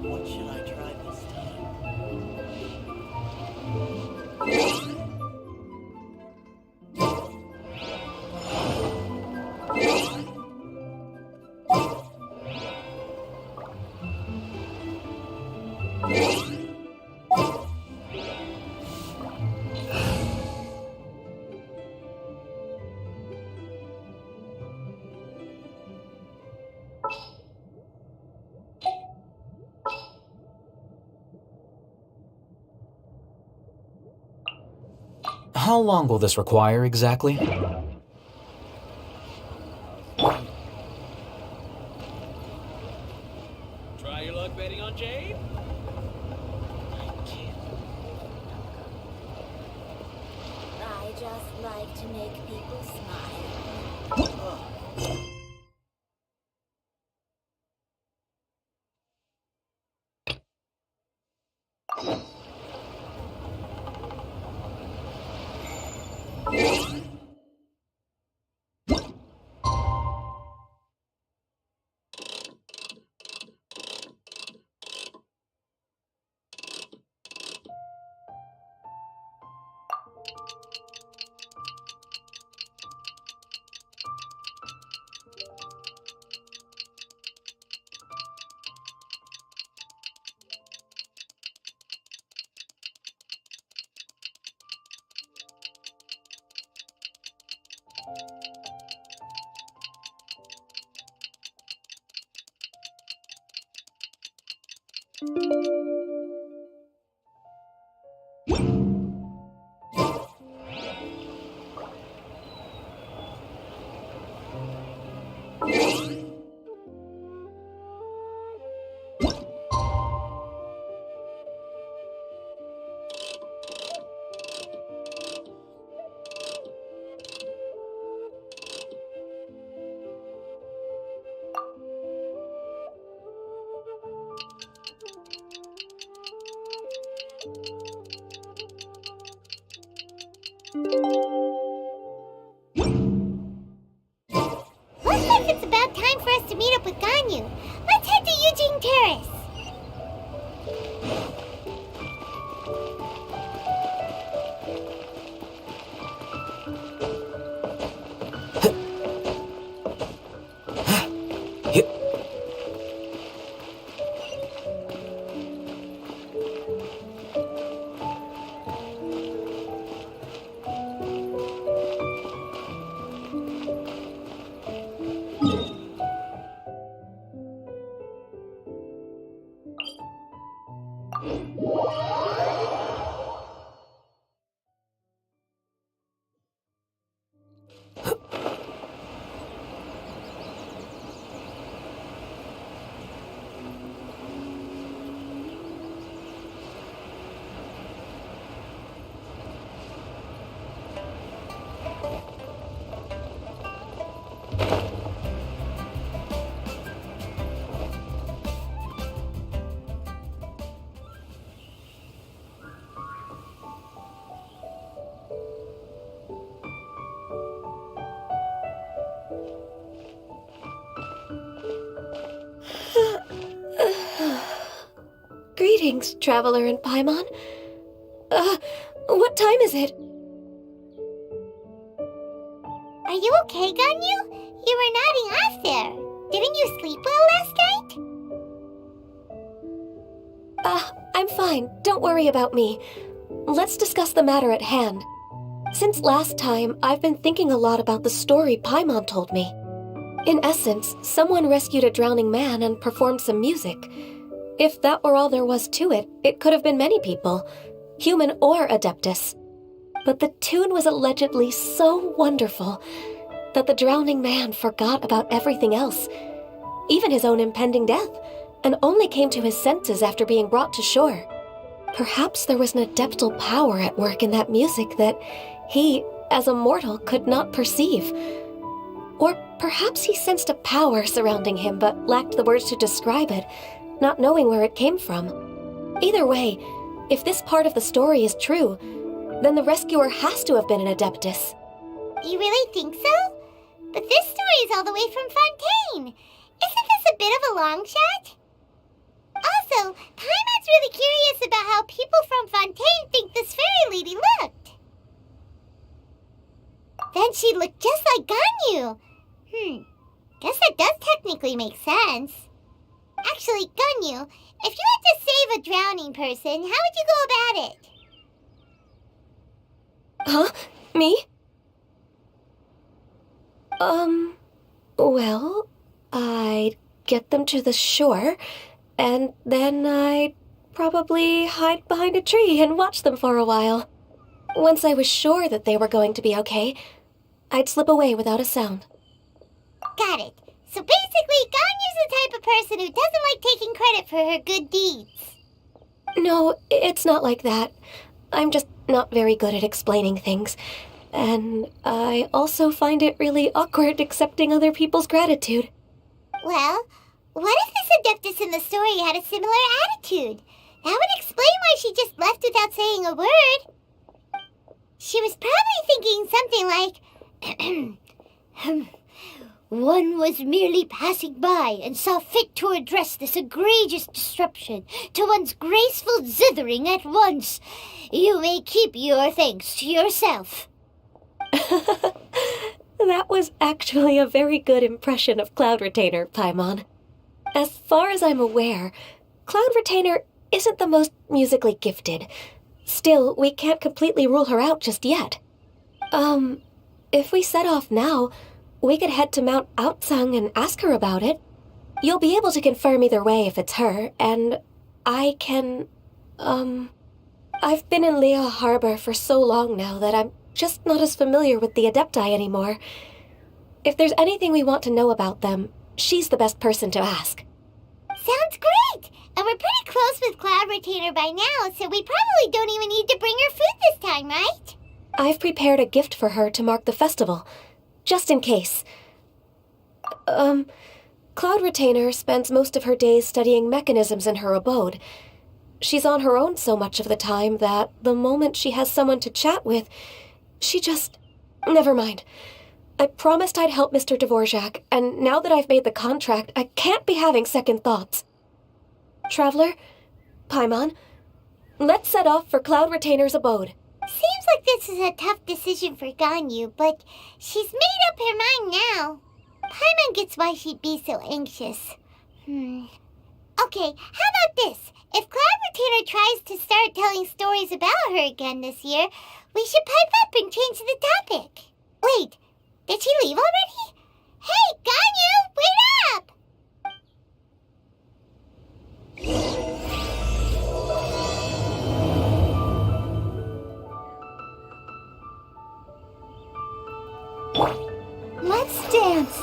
What should I try this time? How long will this require exactly? Try your luck betting on Jade? I just like to make people smile. Looks like it's about time for us to meet up with Ganyu. Let's head to Eugene Terrace. Greetings, traveler in Paimon. What time is it? Are you okay, Ganyu? You were nodding off there. Didn't you sleep well last night? I'm fine. Don't worry about me. Let's discuss the matter at hand. Since last time, I've been thinking a lot about the story Paimon told me. In essence, someone rescued a drowning man and performed some music. If that were all there was to it, it could have been many people, human or Adeptus. But the tune was allegedly so wonderful that the drowning man forgot about everything else, even his own impending death, and only came to his senses after being brought to shore. Perhaps there was an adeptal power at work in that music that he, as a mortal, could not perceive. Or perhaps he sensed a power surrounding him but lacked the words to describe it, not knowing where it came from. Either way, if this part of the story is true, then the rescuer has to have been an Adeptus. You really think so? But this story is all the way from Fontaine. Isn't this a bit of a long shot? Also, Paimon's really curious about how people from Fontaine think this fairy lady looked. Then she looked just like Ganyu. Guess that does technically make sense. Actually, Ganyu, if you had to save a drowning person, how would you go about it? Huh? Me? Well, I'd get them to the shore, and then I'd probably hide behind a tree and watch them for a while. Once I was sure that they were going to be okay, I'd slip away without a sound. Got it. So basically, Ganyu's the type of person who doesn't like taking credit for her good deeds. No, it's not like that. I'm just not very good at explaining things. And I also find it really awkward accepting other people's gratitude. Well, what if this Adeptus in the story had a similar attitude? That would explain why she just left without saying a word. She was probably thinking something like, One was merely passing by and saw fit to address this egregious disruption to one's graceful zithering at once. You may keep your thanks to yourself. That was actually a very good impression of Cloud Retainer, Paimon. As far as I'm aware, Cloud Retainer isn't the most musically gifted. Still, we can't completely rule her out just yet. If we set off now, we could head to Mount Outsung and ask her about it. You'll be able to confirm either way if it's her, and I can, I've been in Lea Harbor for so long now that I'm just not as familiar with the Adepti anymore. If there's anything we want to know about them, she's the best person to ask. Sounds great! And we're pretty close with Cloud Retainer by now, so we probably don't even need to bring her food this time, right? I've prepared a gift for her to mark the festival, just in case. Cloud Retainer spends most of her days studying mechanisms in her abode. She's on her own so much of the time that the moment she has someone to chat with, she just... Never mind. I promised I'd help Mr. Dvorak, and now that I've made the contract, I can't be having second thoughts. Traveler, Paimon, let's set off for Cloud Retainer's abode. Seems like this is a tough decision for Ganyu, but she's made up her mind now. Paimon gets why she'd be so anxious. Okay, how about this? If Cloud Retainer tries to start telling stories about her again this year, we should pipe up and change the topic. Wait, did she leave already? Hey, Ganyu, wait up! Let's dance.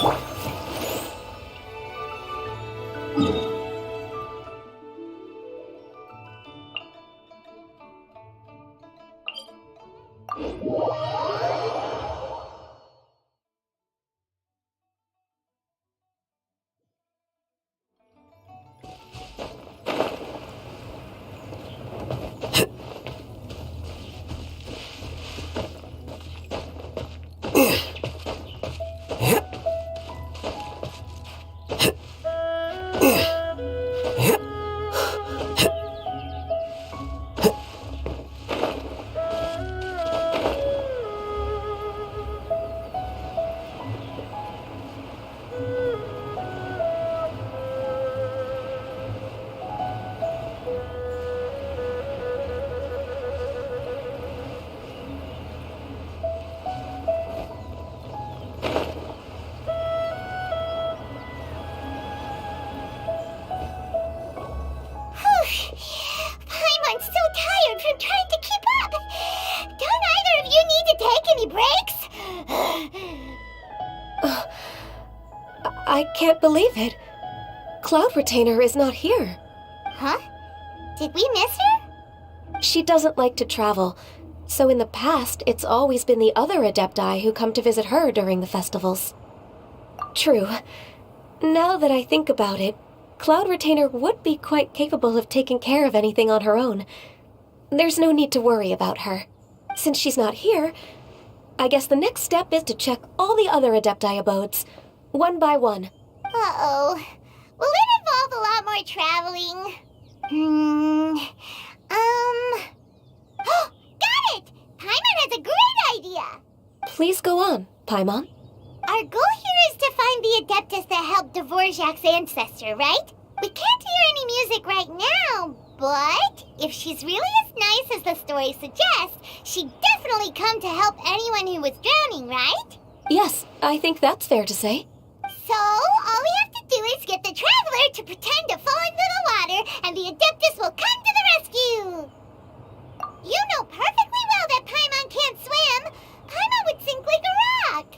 Paimon's so tired from trying to keep up. Don't either of you need to take any breaks? I can't believe it. Cloud Retainer is not here. Huh? Did we miss her? She doesn't like to travel, so in the past, it's always been the other Adepti who come to visit her during the festivals. True. Now that I think about it, Cloud Retainer would be quite capable of taking care of anything on her own. There's no need to worry about her. Since she's not here, I guess the next step is to check all the other Adepti abodes, one by one. Uh-oh. Will it involve a lot more traveling? Got it! Paimon has a great idea! Please go on, Paimon. Our goal here is to find the Adeptus that helped Dvorak's ancestor, right? We can't hear any music right now, but if she's really as nice as the story suggests, she'd definitely come to help anyone who was drowning, right? Yes, I think that's fair to say. So, all we have to do is get the traveler to pretend to fall into the water, and the Adeptus will come to the rescue! You know perfectly well that Paimon can't swim! Paimon would sink like a rock!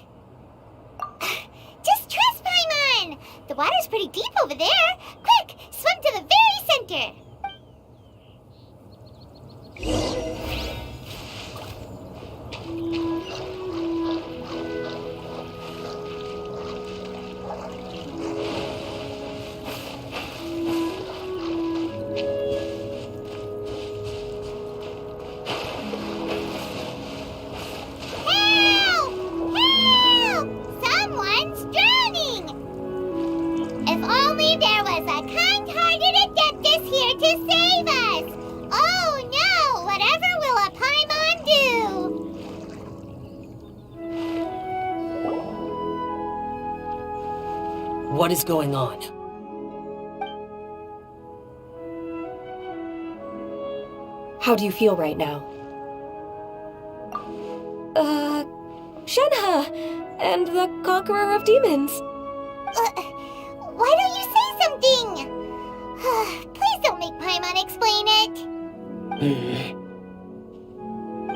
Just trust Paimon! The water's pretty deep over there! Quick, swim to the very center! If only there was a kind-hearted Adeptus here to save us! Oh no! Whatever will a Paimon do? What is going on? How do you feel right now? Shenhe! And the Conqueror of Demons! Why don't you say something? Please don't make Paimon explain it.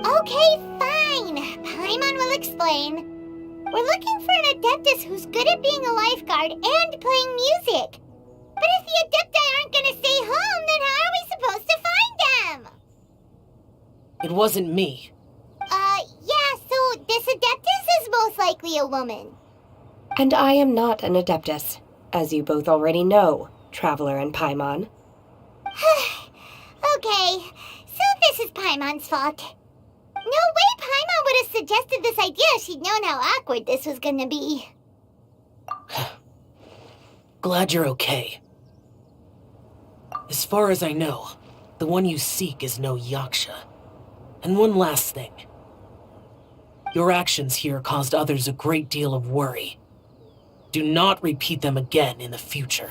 Okay, fine. Paimon will explain. We're looking for an Adeptus who's good at being a lifeguard and playing music. But if the Adepti aren't gonna stay home, then how are we supposed to find them? It wasn't me. Yeah, so this Adeptus is most likely a woman. And I am not an Adeptus, as you both already know, Traveler and Paimon. Okay, so this is Paimon's fault. No way Paimon would have suggested this idea if she'd known how awkward this was gonna be. Glad you're okay. As far as I know, the one you seek is no Yaksha. And one last thing. Your actions here caused others a great deal of worry. Do not repeat them again in the future.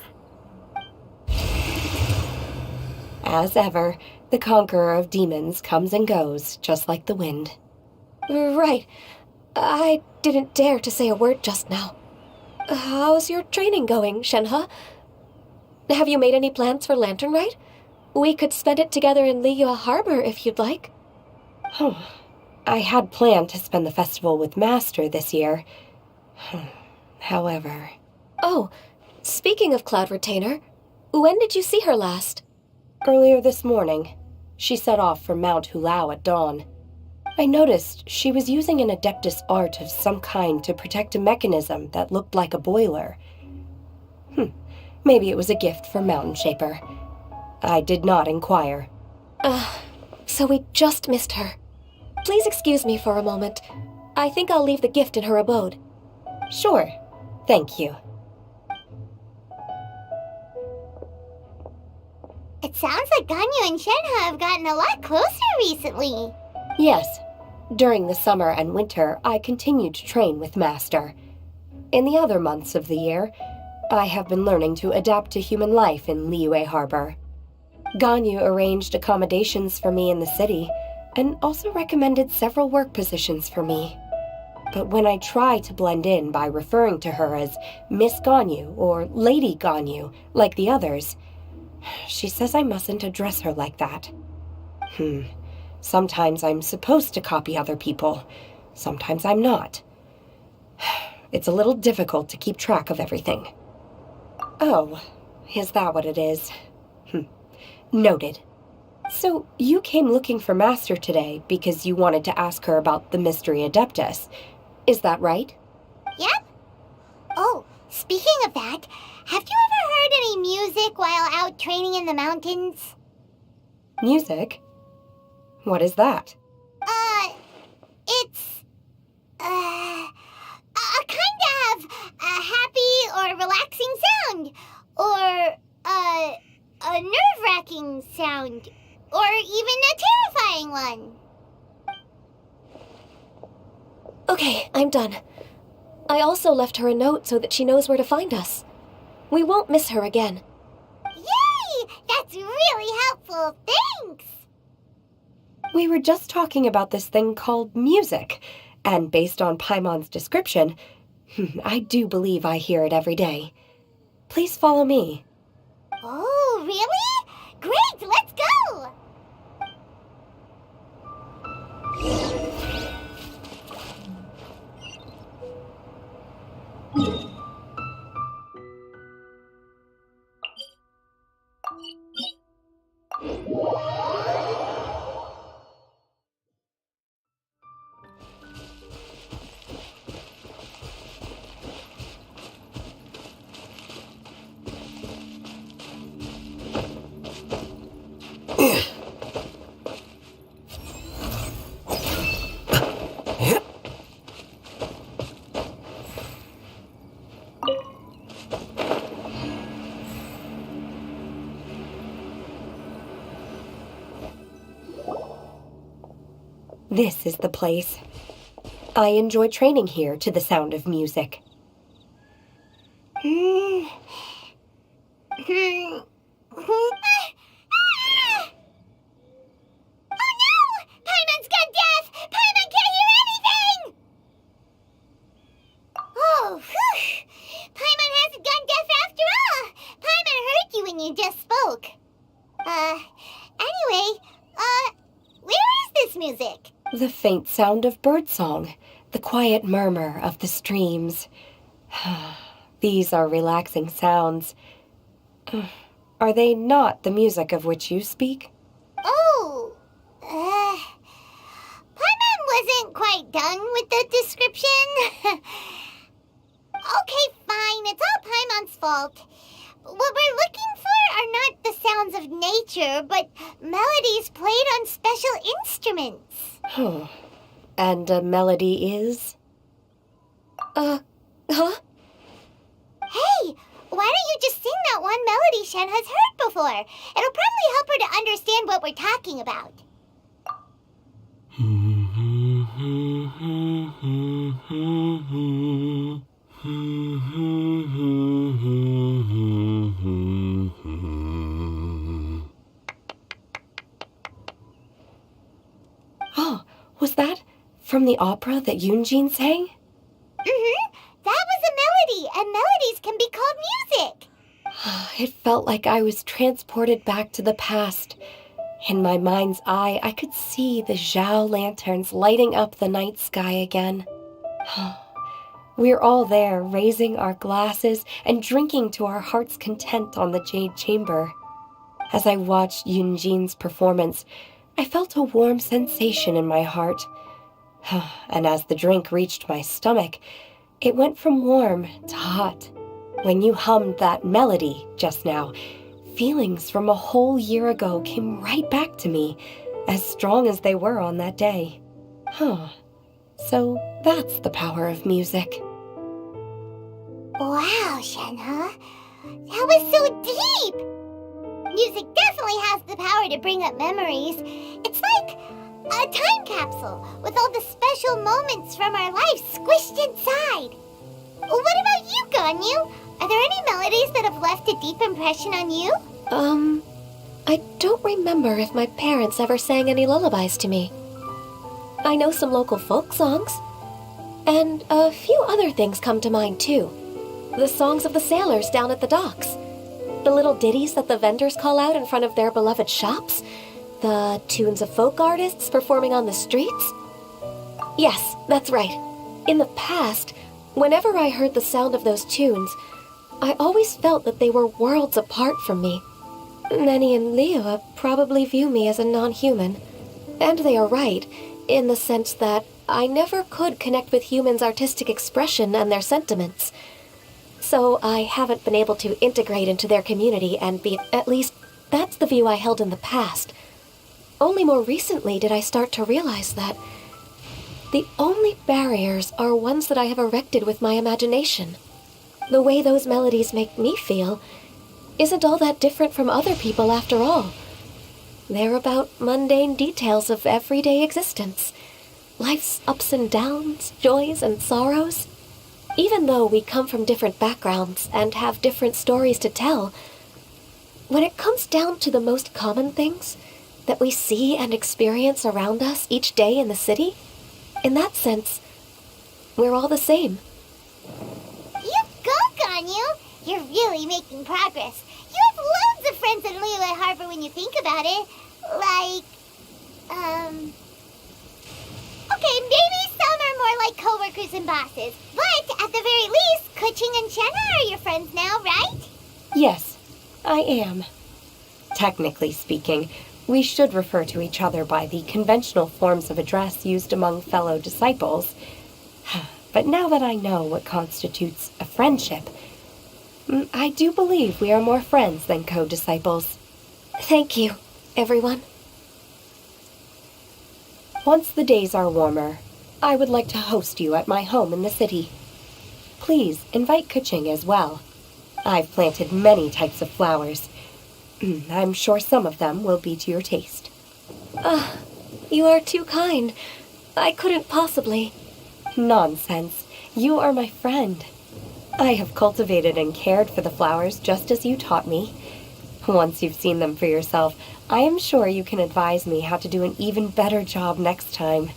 As ever, the Conqueror of Demons comes and goes, just like the wind. Right. I didn't dare to say a word just now. How's your training going, Shenhe? Have you made any plans for Lantern Rite? We could spend it together in Liyue Harbor if you'd like. I had planned to spend the festival with Master this year. However... Oh, speaking of Cloud Retainer, when did you see her last? Earlier this morning. She set off for Mount Hulao at dawn. I noticed she was using an Adeptus art of some kind to protect a mechanism that looked like a boiler. Maybe it was a gift for Mountain Shaper. I did not inquire. So we just missed her. Please excuse me for a moment. I think I'll leave the gift in her abode. Sure. Thank you. It sounds like Ganyu and Shenhe have gotten a lot closer recently. Yes. During the summer and winter, I continued to train with Master. In the other months of the year, I have been learning to adapt to human life in Liyue Harbor. Ganyu arranged accommodations for me in the city, and also recommended several work positions for me. But when I try to blend in by referring to her as Miss Ganyu or Lady Ganyu, like the others, she says I mustn't address her like that. Sometimes I'm supposed to copy other people. Sometimes I'm not. It's a little difficult to keep track of everything. Oh, is that what it is? Noted. So, you came looking for Master today because you wanted to ask her about the Mystery Adeptus. Is that right? Yep. Oh, speaking of that, have you ever heard any music while out training in the mountains? Music? What is that? It's, a kind of a happy or relaxing sound. Or, a nerve-wracking sound, or even a terrifying one. Okay, I'm done. I also left her a note so that she knows where to find us. We won't miss her again. Yay! That's really helpful. Thanks! We were just talking about this thing called music, and based on Paimon's description, I do believe I hear it every day. Please follow me. Oh, really? Great, let's go! This is the place. I enjoy training here to the sound of music. Oh no! Paimon's gone deaf! Paimon can't hear anything! Oh, whew! Paimon hasn't gone deaf after all! Paimon heard you when you just spoke. Anyway, where is this music? The faint sound of birdsong, the quiet murmur of the streams. These are relaxing sounds. Are they not the music of which you speak? Oh, Paimon wasn't quite done with the description. Okay, fine, it's all Paimon's fault. What we're looking for are not the sounds of nature, but melodies played on special instruments. And a melody is? Huh? Hey, why don't you just sing that one melody Shen has heard before? It'll probably help her to understand what we're talking about. Oh, was that from the opera that Yunjin sang? That was a melody, and melodies can be called music. It felt like I was transported back to the past. In my mind's eye, I could see the Zhao lanterns lighting up the night sky again. We're all there, raising our glasses and drinking to our heart's content on the Jade Chamber. As I watched Yunjin's performance, I felt a warm sensation in my heart. And as the drink reached my stomach, it went from warm to hot. When you hummed that melody just now, feelings from a whole year ago came right back to me, as strong as they were on that day. So that's the power of music. Wow, Shenhe. That was so deep! Music definitely has the power to bring up memories. It's like a time capsule with all the special moments from our lives squished inside. What about you, Ganyu? Are there any melodies that have left a deep impression on you? I don't remember if my parents ever sang any lullabies to me. I know some local folk songs. And a few other things come to mind, too. The songs of the sailors down at the docks. The little ditties that the vendors call out in front of their beloved shops. The tunes of folk artists performing on the streets. Yes, that's right. In the past, whenever I heard the sound of those tunes, I always felt that they were worlds apart from me. Nenny and Leah probably view me as a non-human. And they are right, in the sense that I never could connect with humans' artistic expression and their sentiments. So I haven't been able to integrate into their community and be... At least, that's the view I held in the past. Only more recently did I start to realize that the only barriers are ones that I have erected with my imagination. The way those melodies make me feel isn't all that different from other people after all. They're about mundane details of everyday existence. Life's ups and downs, joys and sorrows. Even though we come from different backgrounds and have different stories to tell, when it comes down to the most common things that we see and experience around us each day in the city, in that sense, we're all the same. You go, Ganyu! You're really making progress. You have loads of friends in Liyue Harbor when you think about it. Like, okay, maybe some are more like coworkers and bosses. But at the very least, Kuching and Shenna are your friends now, right? Yes, I am. Technically speaking, we should refer to each other by the conventional forms of address used among fellow disciples. But now that I know what constitutes a friendship, I do believe we are more friends than co-disciples. Thank you, everyone. Once the days are warmer, I would like to host you at my home in the city. Please invite Kuching as well. I've planted many types of flowers. I'm sure some of them will be to your taste. You are too kind. I couldn't possibly. Nonsense. You are my friend. I have cultivated and cared for the flowers just as you taught me. Once you've seen them for yourself, I am sure you can advise me how to do an even better job next time.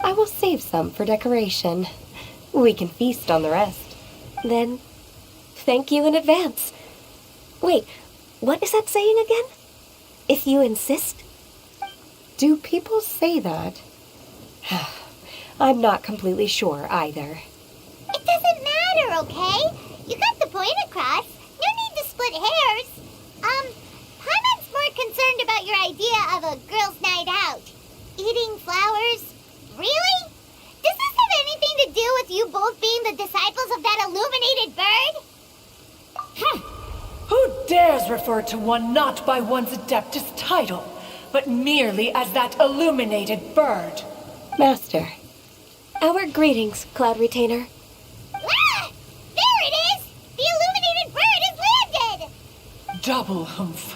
I will save some for decoration. We can feast on the rest. Then, thank you in advance. Wait, what is that saying again? If you insist? Do people say that? I'm not completely sure either. It doesn't matter, okay? You got the point across. No need to split hairs. Paimon's more concerned about your idea of a girls' night out. Eating flowers? Really? Does this have anything to do with you both being the disciples of that illuminated bird? Who dares refer to one not by one's Adeptus title, but merely as that illuminated bird? Master. Our greetings, Cloud Retainer. Ah! There it is! The illuminated bird has landed! Double humph.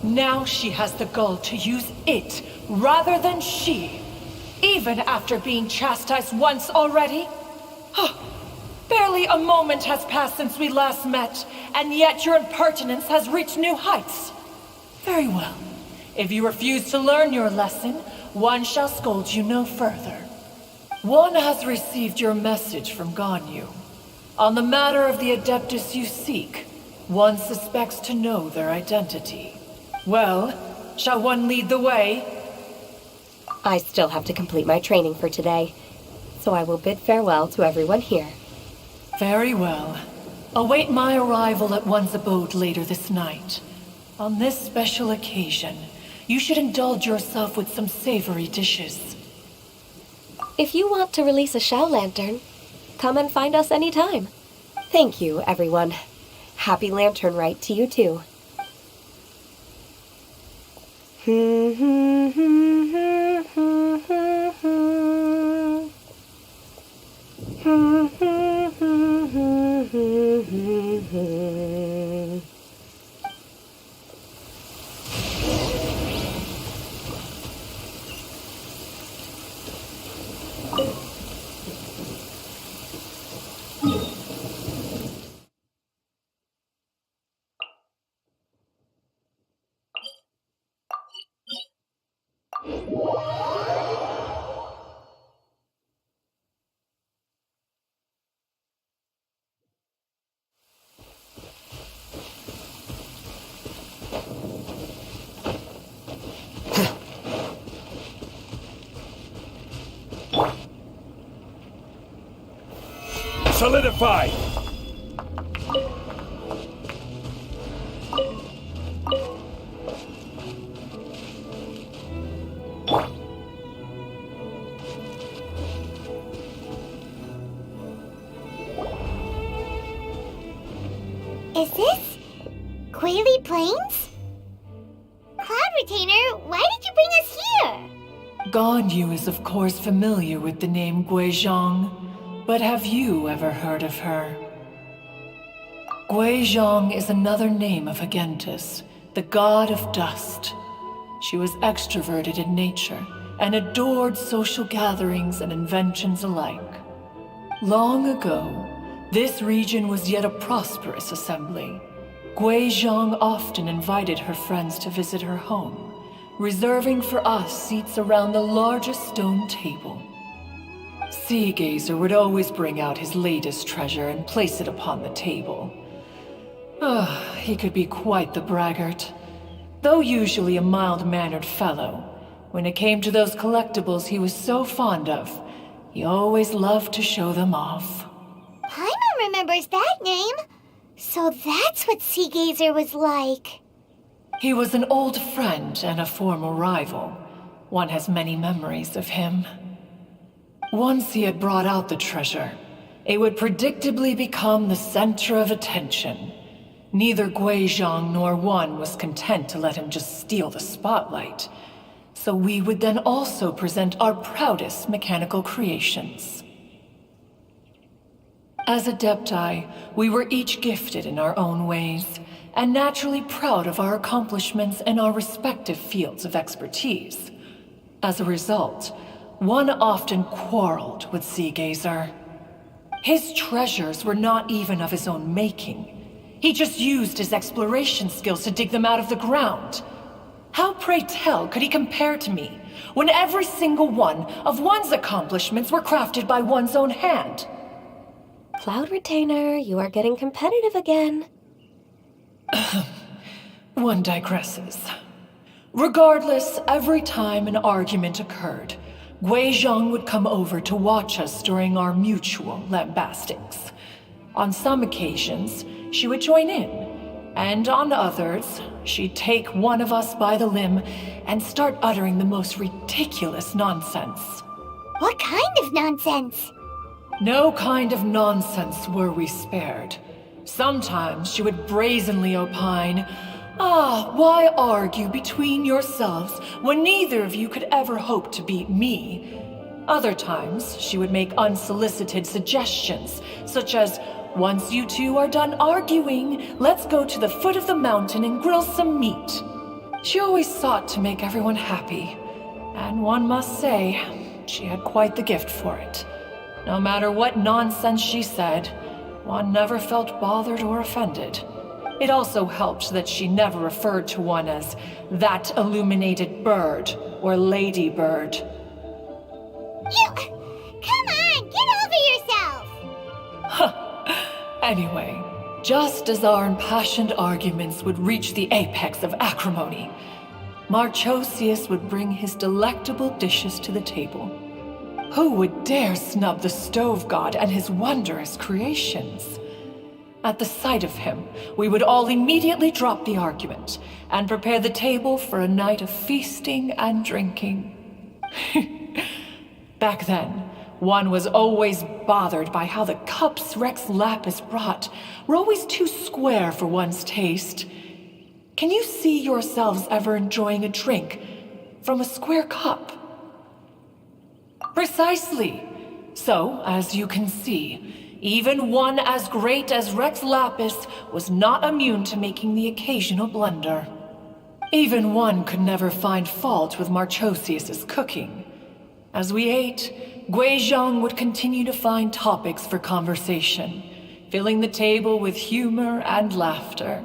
Now she has the gall to use it rather than she, even after being chastised once already. Barely a moment has passed since we last met, and yet your impertinence has reached new heights. Very well. If you refuse to learn your lesson, one shall scold you no further. One has received your message from Ganyu. On the matter of the Adeptus you seek, one suspects to know their identity. Well, shall one lead the way? I still have to complete my training for today, so I will bid farewell to everyone here. Very well. Await my arrival at one's abode later this night. On this special occasion, you should indulge yourself with some savory dishes. If you want to release a Shao Lantern, come and find us anytime. Thank you, everyone. Happy Lantern Rite to you too. Solidify! Is this Quaily Plains? Cloud Retainer, why did you bring us here? Ganyu is of course familiar with the name Guizhong, but have you ever heard of her? Guizhong is another name of Agentis, the god of dust. She was extroverted in nature and adored social gatherings and inventions alike. Long ago, this region was yet a prosperous assembly. Guizhong often invited her friends to visit her home, reserving for us seats around the largest stone table. Sea Gazer would always bring out his latest treasure and place it upon the table. He could be quite the braggart. Though usually a mild-mannered fellow, when it came to those collectibles he was so fond of, he always loved to show them off. Paimon remembers that name. So that's what Sea Gazer was like. He was an old friend and a former rival. One has many memories of him. Once he had brought out the treasure, it would predictably become the center of attention. Neither Guizhong nor one was content to let him just steal the spotlight. So we would then also present our proudest mechanical creations. As Adepti, we were each gifted in our own ways, and naturally proud of our accomplishments in our respective fields of expertise. As a result, one often quarreled with Sea Gazer. His treasures were not even of his own making. He just used his exploration skills to dig them out of the ground. How, pray tell, could he compare to me, when every single one of one's accomplishments were crafted by one's own hand? Cloud Retainer, you are getting competitive again. One digresses. Regardless, every time an argument occurred, Guizhong would come over to watch us during our mutual lambastings. On some occasions, she would join in, and on others, she'd take one of us by the limb and start uttering the most ridiculous nonsense. What kind of nonsense? No kind of nonsense were we spared. Sometimes she would brazenly opine, why argue between yourselves when neither of you could ever hope to beat me? Other times, she would make unsolicited suggestions, such as, once you two are done arguing, let's go to the foot of the mountain and grill some meat. She always sought to make everyone happy, and one must say, she had quite the gift for it. No matter what nonsense she said, one never felt bothered or offended. It also helped that she never referred to one as that illuminated bird or ladybird. Come on, get over yourself! Anyway, just as our impassioned arguments would reach the apex of acrimony, Marchosius would bring his delectable dishes to the table. Who would dare snub the stove god and his wondrous creations? At the sight of him, we would all immediately drop the argument and prepare the table for a night of feasting and drinking. Back then, one was always bothered by how the cups Rex Lapis brought were always too square for one's taste. Can you see yourselves ever enjoying a drink from a square cup? Precisely. So, as you can see, even one as great as Rex Lapis was not immune to making the occasional blunder. Even one could never find fault with Marchosius's cooking. As we ate, Guizhong would continue to find topics for conversation, filling the table with humor and laughter.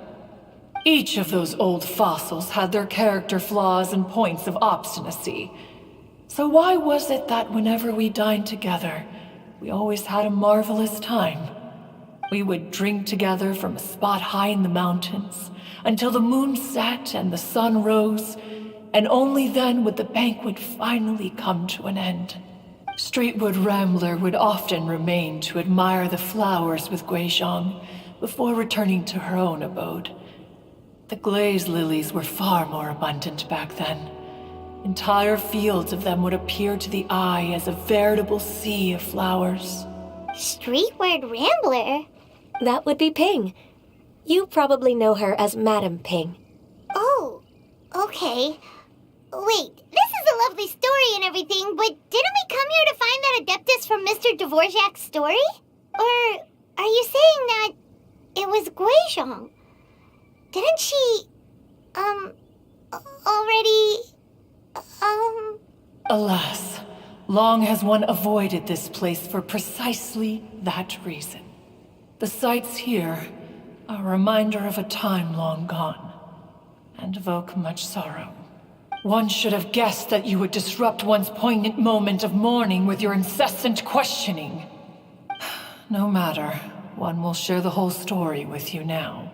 Each of those old fossils had their character flaws and points of obstinacy. So why was it that whenever we dined together, we always had a marvelous time? We would drink together from a spot high in the mountains until the moon set and the sun rose, and only then would the banquet finally come to an end. Streetwood Rambler would often remain to admire the flowers with Guizhong before returning to her own abode. The glaze lilies were far more abundant back then. Entire fields of them would appear to the eye as a veritable sea of flowers. Streetward Rambler? That would be Ping. You probably know her as Madam Ping. Oh, okay. Wait, this is a lovely story and everything, but didn't we come here to find that Adeptus from Mr. Dvorak's story? Or are you saying that... it was Guizhong. Didn't she, already, Alas, long has one avoided this place for precisely that reason. The sights here are a reminder of a time long gone, and evoke much sorrow. One should have guessed that you would disrupt one's poignant moment of mourning with your incessant questioning. No matter, one will share the whole story with you now.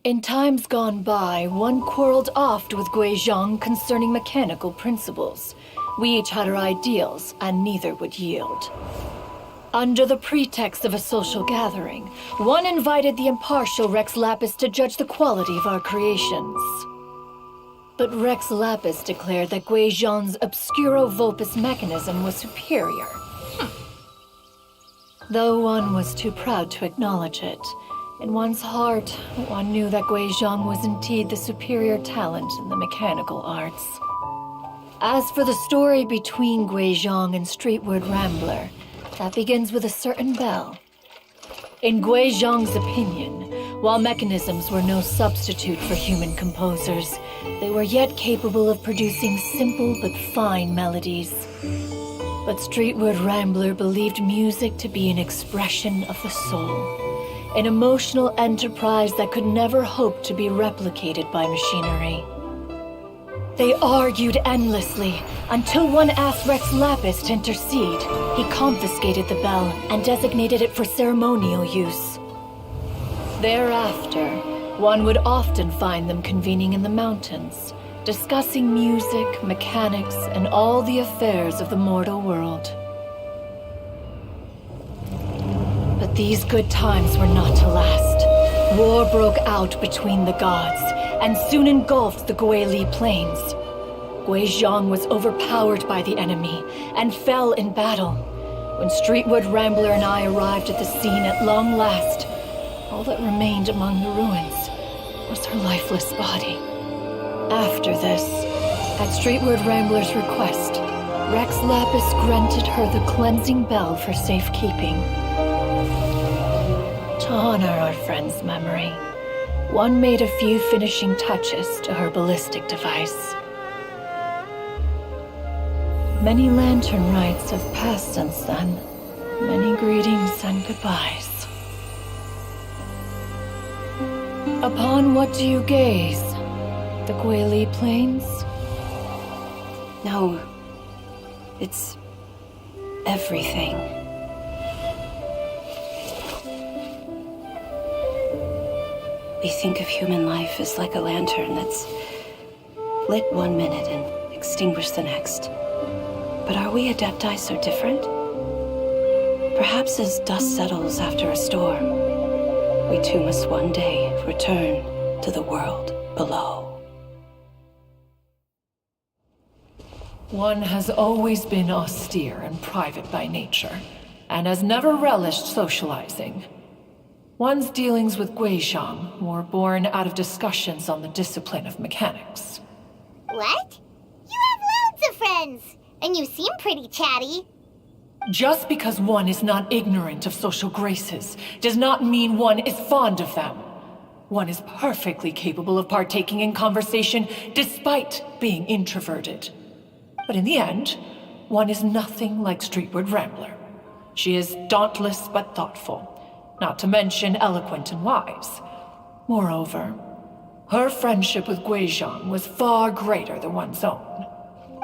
In times gone by, one quarreled oft with Guizhong concerning mechanical principles. We each had our ideals, and neither would yield. Under the pretext of a social gathering, one invited the impartial Rex Lapis to judge the quality of our creations. But Rex Lapis declared that Guizhong's obscuro vulpus mechanism was superior. Though one was too proud to acknowledge it, in one's heart, one knew that Guizhong was indeed the superior talent in the mechanical arts. As for the story between Guizhong and Streetward Rambler, that begins with a certain bell. In Guizhong's opinion, while mechanisms were no substitute for human composers, they were yet capable of producing simple but fine melodies. But Streetward Rambler believed music to be an expression of the soul, an emotional enterprise that could never hope to be replicated by machinery. They argued endlessly, until one asked Rex Lapis to intercede. He confiscated the bell and designated it for ceremonial use. Thereafter, one would often find them convening in the mountains, discussing music, mechanics, and all the affairs of the mortal world. But these good times were not to last. War broke out between the gods, and soon engulfed the Guili Plains. Guizhong was overpowered by the enemy, and fell in battle. When Streetwood Rambler and I arrived at the scene at long last, all that remained among the ruins was her lifeless body. After this, at Streetwood Rambler's request, Rex Lapis granted her the cleansing bell for safekeeping. To honor our friend's memory, one made a few finishing touches to her ballistic device. Many lantern rites have passed since then. Many greetings and goodbyes. Upon what do you gaze? The Guili Plains? No. It's everything. We think of human life as like a lantern that's lit one minute and extinguished the next. But are we Adepti so different? Perhaps as dust settles after a storm, we too must one day return to the world below. One has always been austere and private by nature, and has never relished socializing. One's dealings with Guizhong were born out of discussions on the discipline of mechanics. What? You have loads of friends, and you seem pretty chatty. Just because one is not ignorant of social graces does not mean one is fond of them. One is perfectly capable of partaking in conversation despite being introverted. But in the end, one is nothing like Streetward Rambler. She is dauntless but thoughtful, not to mention eloquent and wise. Moreover, her friendship with Guizhong was far greater than one's own.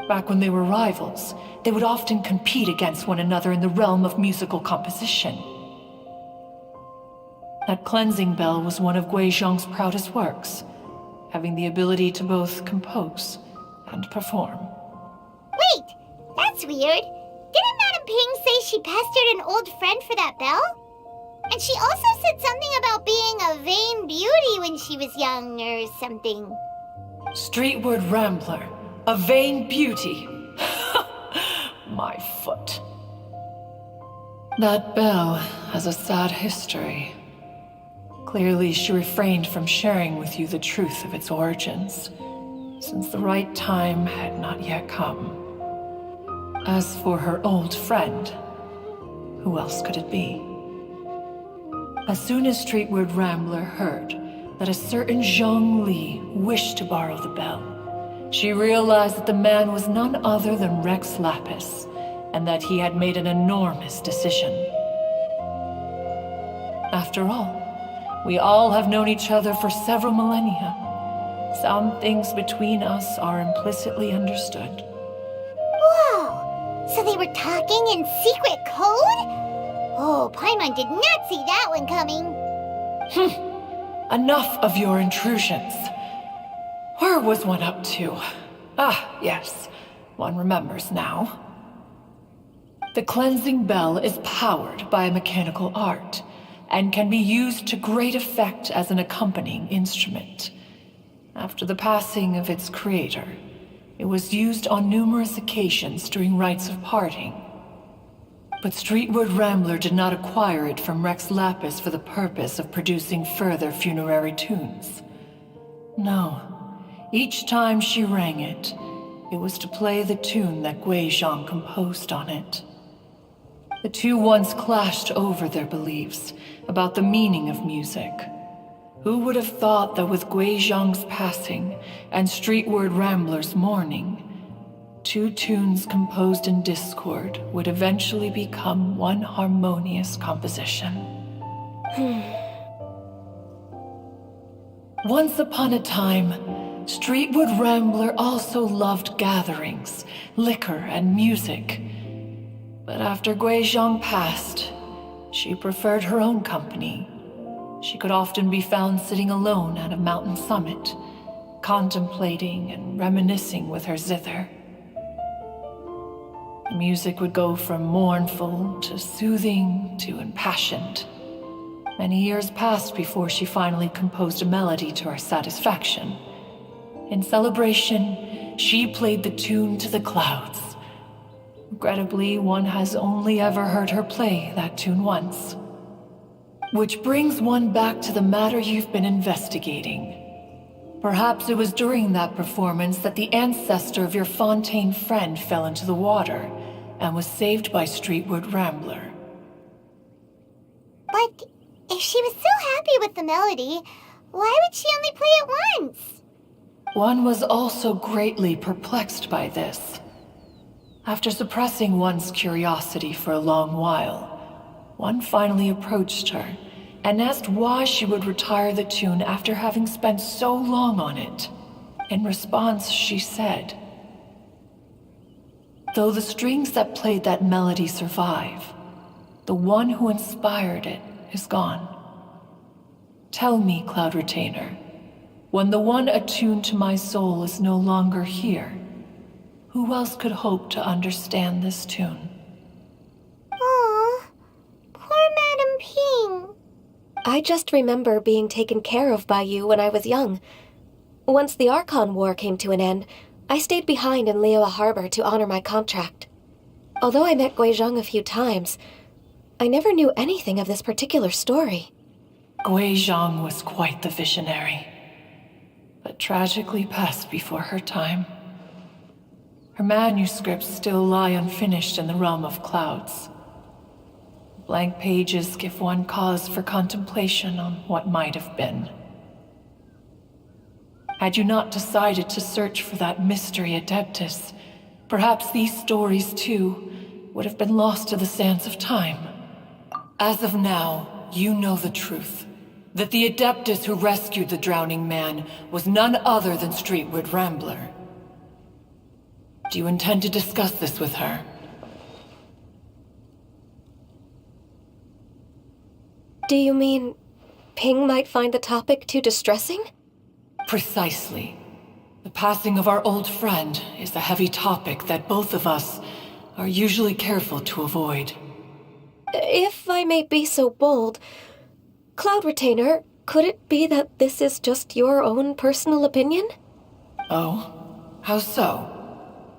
Back when they were rivals, they would often compete against one another in the realm of musical composition. That cleansing bell was one of Guizhong's proudest works, having the ability to both compose and perform. Wait, that's weird. Didn't Madame Ping say she pestered an old friend for that bell? And she also said something about being a vain beauty when she was young or something. Streetward Rambler, a vain beauty. My foot. That bell has a sad history. Clearly, she refrained from sharing with you the truth of its origins, since the right time had not yet come. As for her old friend, who else could it be? As soon as Streetward Rambler heard that a certain Zhang Li wished to borrow the bell, she realized that the man was none other than Rex Lapis, and that he had made an enormous decision. After all, we all have known each other for several millennia. Some things between us are implicitly understood. Whoa! So they were talking in secret code? Oh, Paimon did not see that one coming. Enough of your intrusions. Where was one up to? Ah, yes. One remembers now. The cleansing bell is powered by a mechanical art, and can be used to great effect as an accompanying instrument. After the passing of its creator, it was used on numerous occasions during rites of parting. But Streetward Rambler did not acquire it from Rex Lapis for the purpose of producing further funerary tunes. No, each time she rang it, it was to play the tune that Guizhong composed on it. The two once clashed over their beliefs about the meaning of music. Who would have thought that with Guizhong's passing and Streetward Rambler's mourning, two tunes composed in discord would eventually become one harmonious composition? Once upon a time, Streetward Rambler also loved gatherings, liquor, and music. But after Guizhong passed, she preferred her own company. She could often be found sitting alone at a mountain summit, contemplating and reminiscing with her zither. The music would go from mournful to soothing to impassioned. Many years passed before she finally composed a melody to her satisfaction. In celebration, she played the tune to the clouds. Regrettably, one has only ever heard her play that tune once. Which brings one back to the matter you've been investigating. Perhaps it was during that performance that the ancestor of your Fontaine friend fell into the water and was saved by Streetward Rambler. But if she was so happy with the melody, why would she only play it once? One was also greatly perplexed by this. After suppressing one's curiosity for a long while, one finally approached her and asked why she would retire the tune after having spent so long on it. In response, she said, "Though the strings that played that melody survive, the one who inspired it is gone. Tell me, Cloud Retainer, when the one attuned to my soul is no longer here, who else could hope to understand this tune?" Aw, poor Madam Ping. I just remember being taken care of by you when I was young. Once the Archon War came to an end, I stayed behind in Liyue Harbor to honor my contract. Although I met Guizhong a few times, I never knew anything of this particular story. Guizhong was quite the visionary, but tragically passed before her time. Her manuscripts still lie unfinished in the realm of clouds. Blank pages give one cause for contemplation on what might have been. Had you not decided to search for that mystery Adeptus, perhaps these stories, too, would have been lost to the sands of time. As of now, you know the truth. That the Adeptus who rescued the drowning man was none other than Streetward Rambler. Do you intend to discuss this with her? Do you mean Ping might find the topic too distressing? Precisely. The passing of our old friend is a heavy topic that both of us are usually careful to avoid. If I may be so bold, Cloud Retainer, could it be that this is just your own personal opinion? Oh? How so?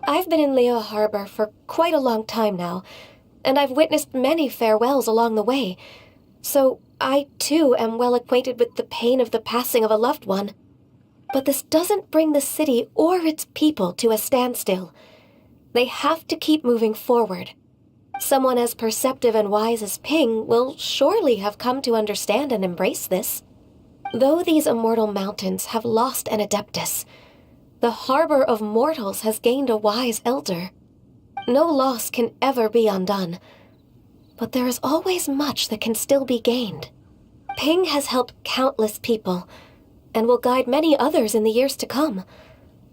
I've been in Liyue Harbor for quite a long time now, and I've witnessed many farewells along the way, so I too am well acquainted with the pain of the passing of a loved one. But this doesn't bring the city or its people to a standstill. They have to keep moving forward. Someone as perceptive and wise as Ping will surely have come to understand and embrace this. Though these immortal mountains have lost an adeptus, the harbor of mortals has gained a wise elder. No loss can ever be undone, but there is always much that can still be gained. Ping has helped countless people, and will guide many others in the years to come,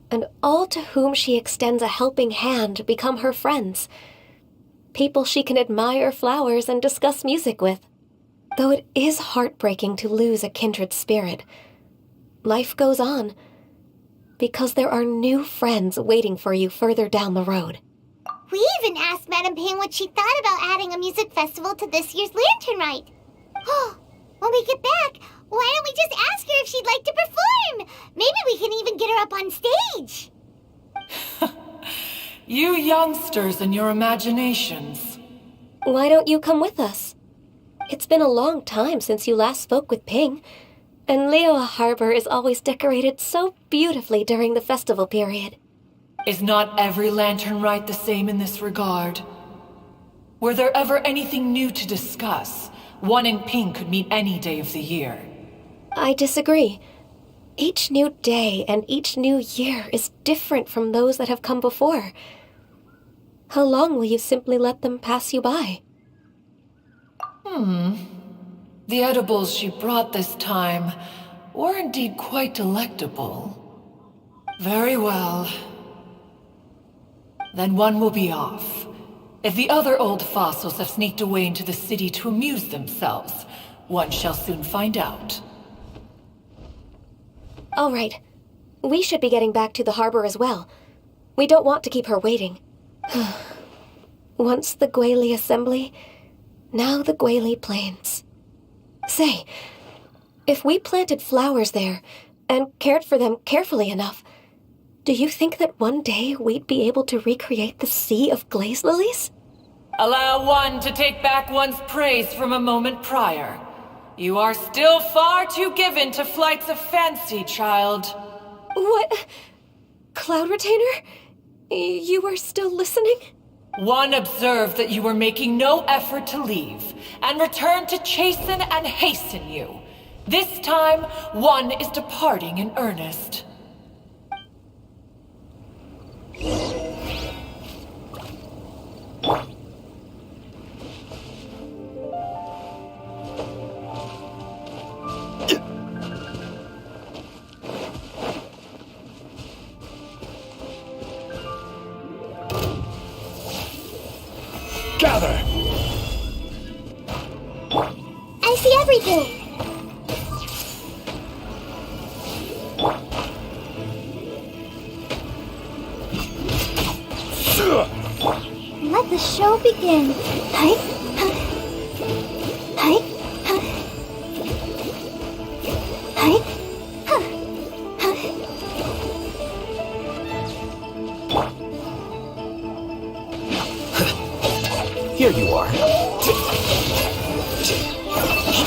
and all to whom she extends a helping hand become her friends, people she can admire flowers and discuss music with. Though it is heartbreaking to lose a kindred spirit, life goes on, because there are new friends waiting for you further down the road. We even asked Madame Ping what she thought about adding a music festival to this year's Lantern Rite. Oh, when we get back, why don't we just ask her if she'd like to perform? Maybe we can even get her up on stage. You youngsters and your imaginations. Why don't you come with us? It's been a long time since you last spoke with Ping, and Liyue Harbor is always decorated so beautifully during the festival period. Is not every Lantern Rite the same in this regard? Were there ever anything new to discuss? One in Ping could meet any day of the year. I disagree. Each new day and each new year is different from those that have come before. How long will you simply let them pass you by? The edibles she brought this time were indeed quite delectable. Very well. Then one will be off. If the other old fossils have sneaked away into the city to amuse themselves, one shall soon find out. All right. We should be getting back to the harbor as well. We don't want to keep her waiting. Once the Guili Assembly, now the Guili Plains. Say, if we planted flowers there and cared for them carefully enough, do you think that one day we'd be able to recreate the sea of glaze lilies? Allow one to take back one's praise from a moment prior. You are still far too given to flights of fancy, child. What? Cloud Retainer? You are still listening? One observed that you were making no effort to leave, and returned to chasten and hasten you. This time, one is departing in earnest. Gather! I see everything. Let the show begin. Hi. Hi. Hi. Here you are.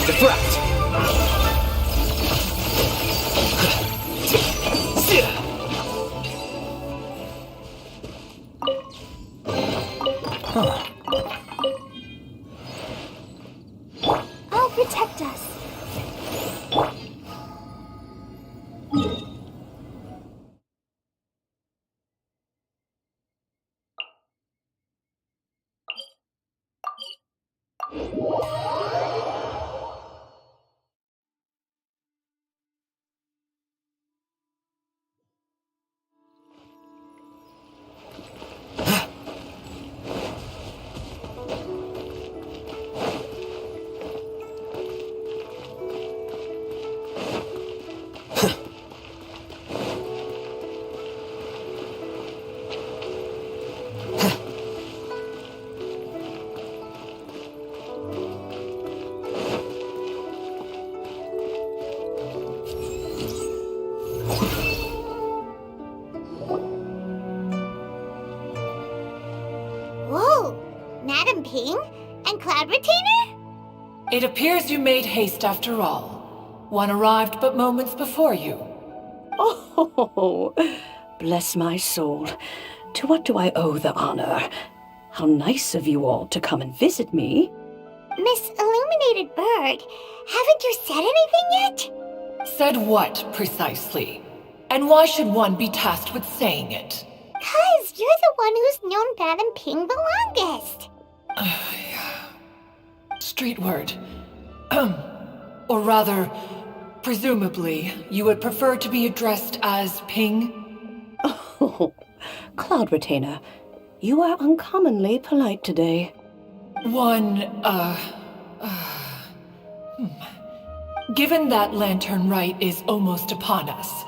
Deflect! Huh. I'll protect us. Whoa! Madam Ping? And Cloud Retainer? It appears you made haste after all. One arrived but moments before you. Oh, bless my soul. To what do I owe the honor? How nice of you all to come and visit me. Miss Illuminated Bird, haven't you said anything yet? Said what, precisely? And why should one be tasked with saying it? 'Cause you're the one who's known Madam Ping the longest. Street word. Or rather, presumably, you would prefer to be addressed as Ping? Oh, Cloud Retainer, you are uncommonly polite today. Given that Lantern Rite is almost upon us,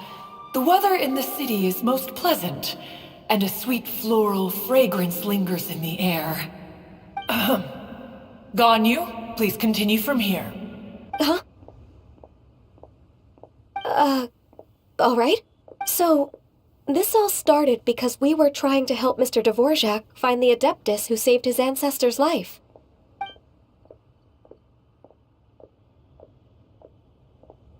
the weather in the city is most pleasant, and a sweet floral fragrance lingers in the air. Ganyu, please continue from here. Huh? All right. So, this all started because we were trying to help Mr. Dvorak find the Adeptus who saved his ancestor's life.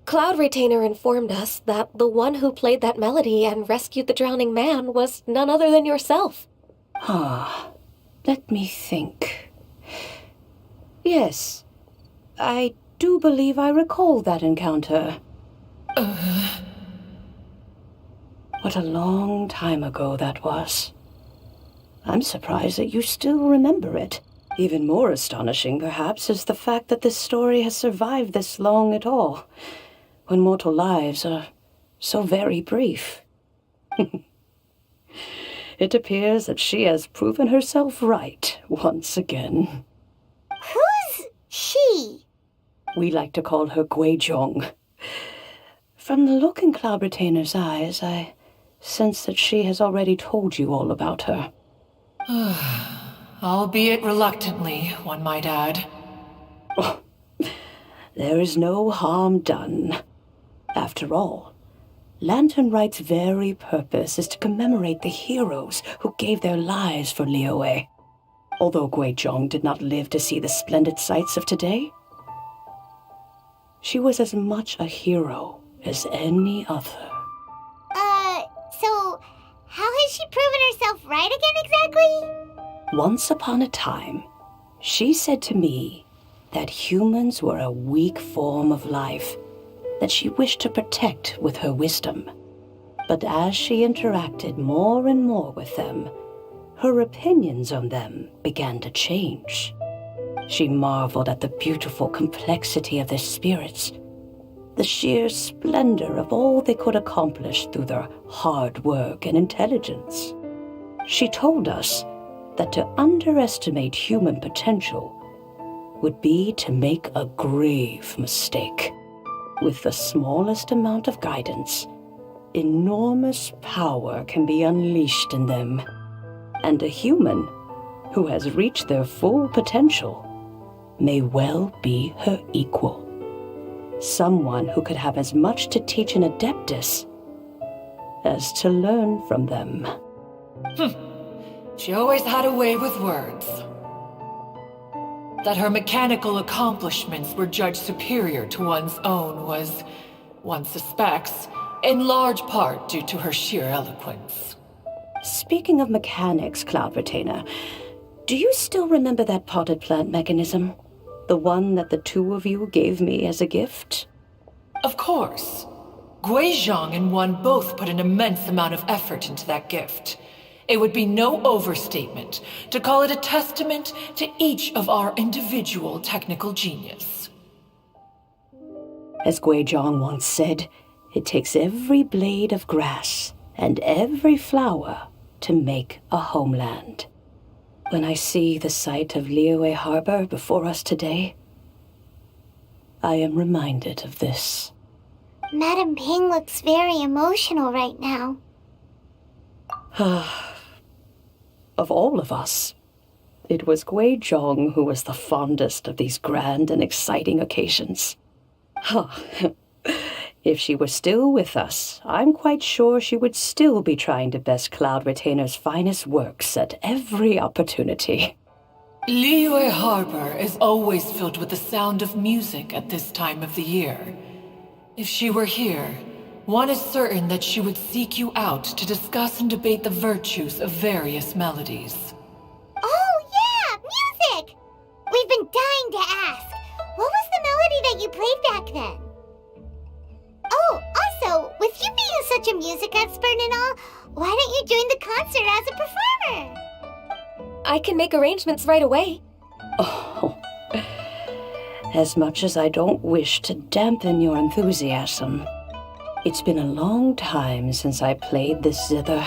Cloud Retainer informed us that the one who played that melody and rescued the drowning man was none other than yourself. Let me think. Yes, I do believe I recall that encounter. What a long time ago that was. I'm surprised that you still remember it. Even more astonishing, perhaps, is the fact that this story has survived this long at all, when mortal lives are so very brief. It appears that she has proven herself right once again. Who's she? We like to call her Guizhong. From the look in Cloud Retainer's eyes, I sense that she has already told you all about her. Albeit reluctantly, one might add. Oh, there is no harm done. After all, Lantern Rite's very purpose is to commemorate the heroes who gave their lives for Liyue. Although Guizhong did not live to see the splendid sights of today, she was as much a hero as any other. So how has she proven herself right again exactly? Once upon a time, she said to me that humans were a weak form of life that she wished to protect with her wisdom. But as she interacted more and more with them, her opinions on them began to change. She marveled at the beautiful complexity of their spirits, the sheer splendor of all they could accomplish through their hard work and intelligence. She told us that to underestimate human potential would be to make a grave mistake. With the smallest amount of guidance, enormous power can be unleashed in them. And a human who has reached their full potential may well be her equal. Someone who could have as much to teach an Adeptus as to learn from them. She always had a way with words. That her mechanical accomplishments were judged superior to one's own was, one suspects, in large part due to her sheer eloquence. Speaking of mechanics, Cloud Retainer, do you still remember that potted plant mechanism? The one that the two of you gave me as a gift? Of course. Guizhong and one both put an immense amount of effort into that gift. It would be no overstatement to call it a testament to each of our individual technical genius. As Guizhong once said, it takes every blade of grass and every flower to make a homeland. When I see the sight of Liyue Harbor before us today, I am reminded of this. Madam Ping looks very emotional right now. Of all of us, it was Guizhong who was the fondest of these grand and exciting occasions. If she were still with us, I'm quite sure she would still be trying to best Cloud Retainer's finest works at every opportunity. Liyue Harbor is always filled with the sound of music at this time of the year. If she were here, one is certain that she would seek you out to discuss and debate the virtues of various melodies. Oh, such a music expert and all, why don't you join the concert as a performer? I can make arrangements right away. Oh, as much as I don't wish to dampen your enthusiasm, it's been a long time since I played this zither.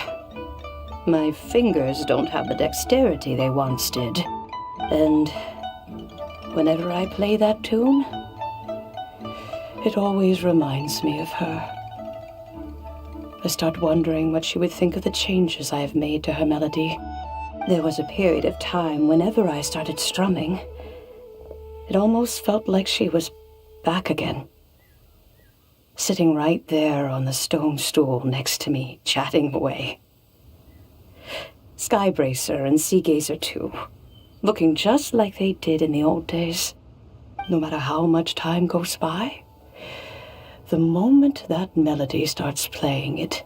My fingers don't have the dexterity they once did, and whenever I play that tune, it always reminds me of her. I start wondering what she would think of the changes I have made to her melody. There was a period of time whenever I started strumming, it almost felt like she was back again. Sitting right there on the stone stool next to me, chatting away. Skybracer and Seagazer too, looking just like they did in the old days. No matter how much time goes by, the moment that melody starts playing, it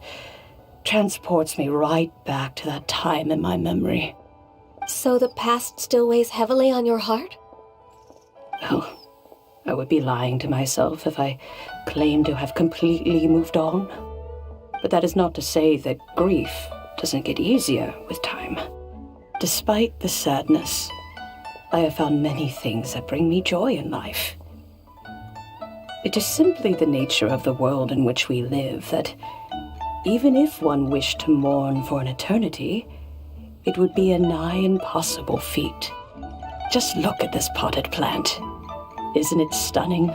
transports me right back to that time in my memory. So the past still weighs heavily on your heart? Well, I would be lying to myself if I claimed to have completely moved on. But that is not to say that grief doesn't get easier with time. Despite the sadness, I have found many things that bring me joy in life. It is simply the nature of the world in which we live that even if one wished to mourn for an eternity, it would be a nigh impossible feat. Just look at this potted plant. Isn't it stunning?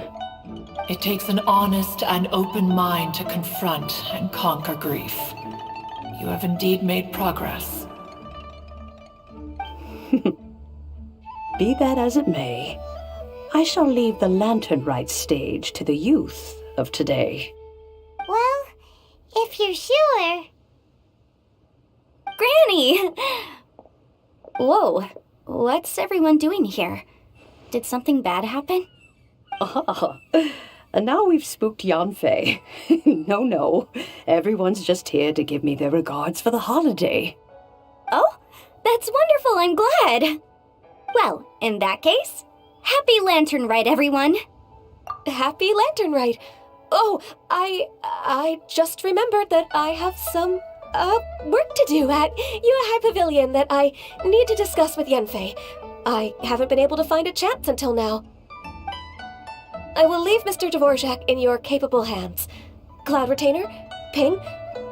It takes an honest and open mind to confront and conquer grief. You have indeed made progress. Be that as it may, I shall leave the lantern rite stage to the youth of today. Well, if you're sure. Granny! Whoa, what's everyone doing here? Did something bad happen? Ah, and now we've spooked Yanfei. No, everyone's just here to give me their regards for the holiday. Oh, that's wonderful, I'm glad. Well, in that case, happy Lantern Rite, everyone. Happy Lantern Rite. Oh, I just remembered that I have some, work to do at Yuehai Pavilion that I need to discuss with Yanfei. I haven't been able to find a chance until now. I will leave Mr. Dvorak in your capable hands. Cloud Retainer, Ping,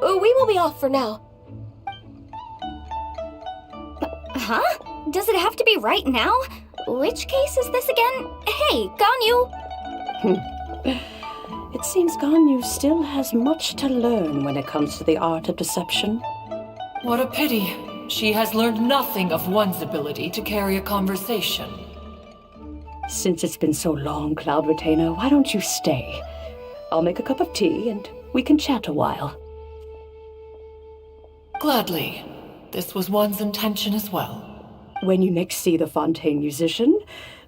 we will be off for now. Huh? Does it have to be right now? Which case is this again? Hey, Ganyu! It seems Ganyu still has much to learn when it comes to the art of deception. What a pity. She has learned nothing of one's ability to carry a conversation. Since it's been so long, Cloud Retainer, why don't you stay? I'll make a cup of tea and we can chat a while. Gladly. This was one's intention as well. When you next see the Fontaine musician,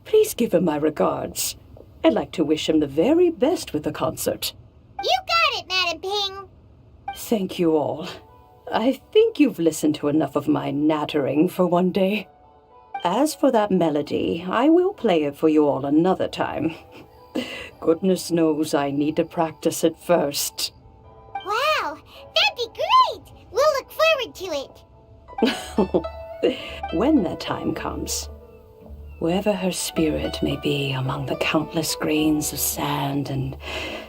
please give him my regards. I'd like to wish him the very best with the concert. You got it, Madam Ping. Thank you all. I think you've listened to enough of my nattering for one day. As for that melody, I will play it for you all another time. Goodness knows I need to practice it first. Wow, that'd be great. We'll look forward to it. When that time comes, wherever her spirit may be among the countless grains of sand and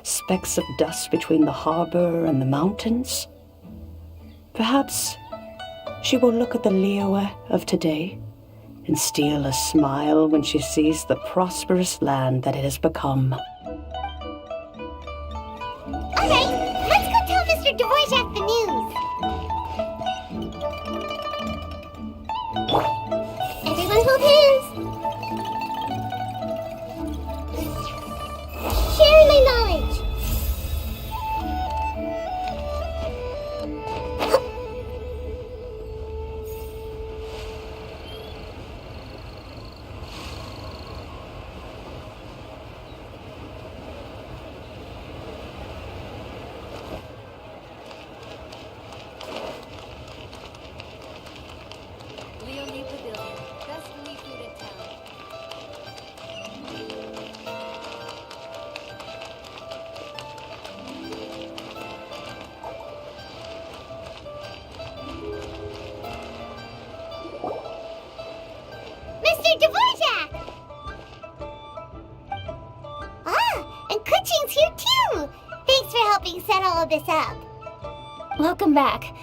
specks of dust between the harbor and the mountains, perhaps she will look at the Liyue of today and steal a smile when she sees the prosperous land that it has become. All right, let's go tell Mr. Dvorak the news. Everyone hold hands. Share my knowledge. helping set all of this up. Welcome back.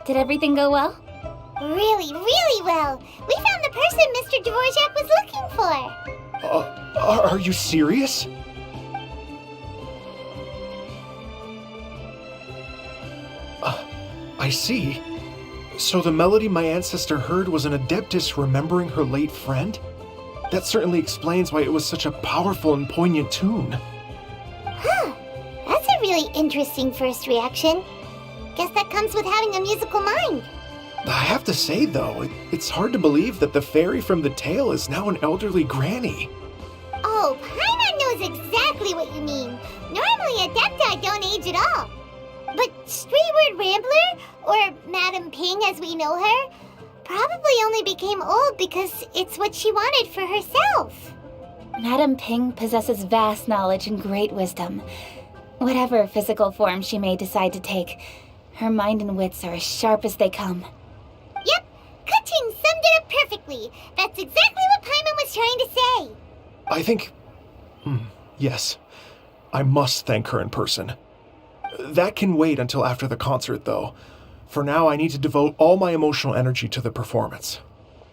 Did everything go well? Really, really well. We found the person Mr. Dvorak was looking for. Are you serious? I see. So the melody my ancestor heard was an adeptus remembering her late friend? That certainly explains why it was such a powerful and poignant tune. Huh. That's a really interesting first reaction. Guess that comes with having a musical mind. I have to say, though, it's hard to believe that the fairy from the tale is now an elderly granny. Oh, Paimon knows exactly what you mean. Normally, Adepti don't age at all. But Streetward Rambler, or Madam Ping as we know her, probably only became old because it's what she wanted for herself. Madam Ping possesses vast knowledge and great wisdom. Whatever physical form she may decide to take, her mind and wits are as sharp as they come. Yep, Kuching summed it up perfectly. That's exactly what Paimon was trying to say. I think... yes. I must thank her in person. That can wait until after the concert, though. For now, I need to devote all my emotional energy to the performance.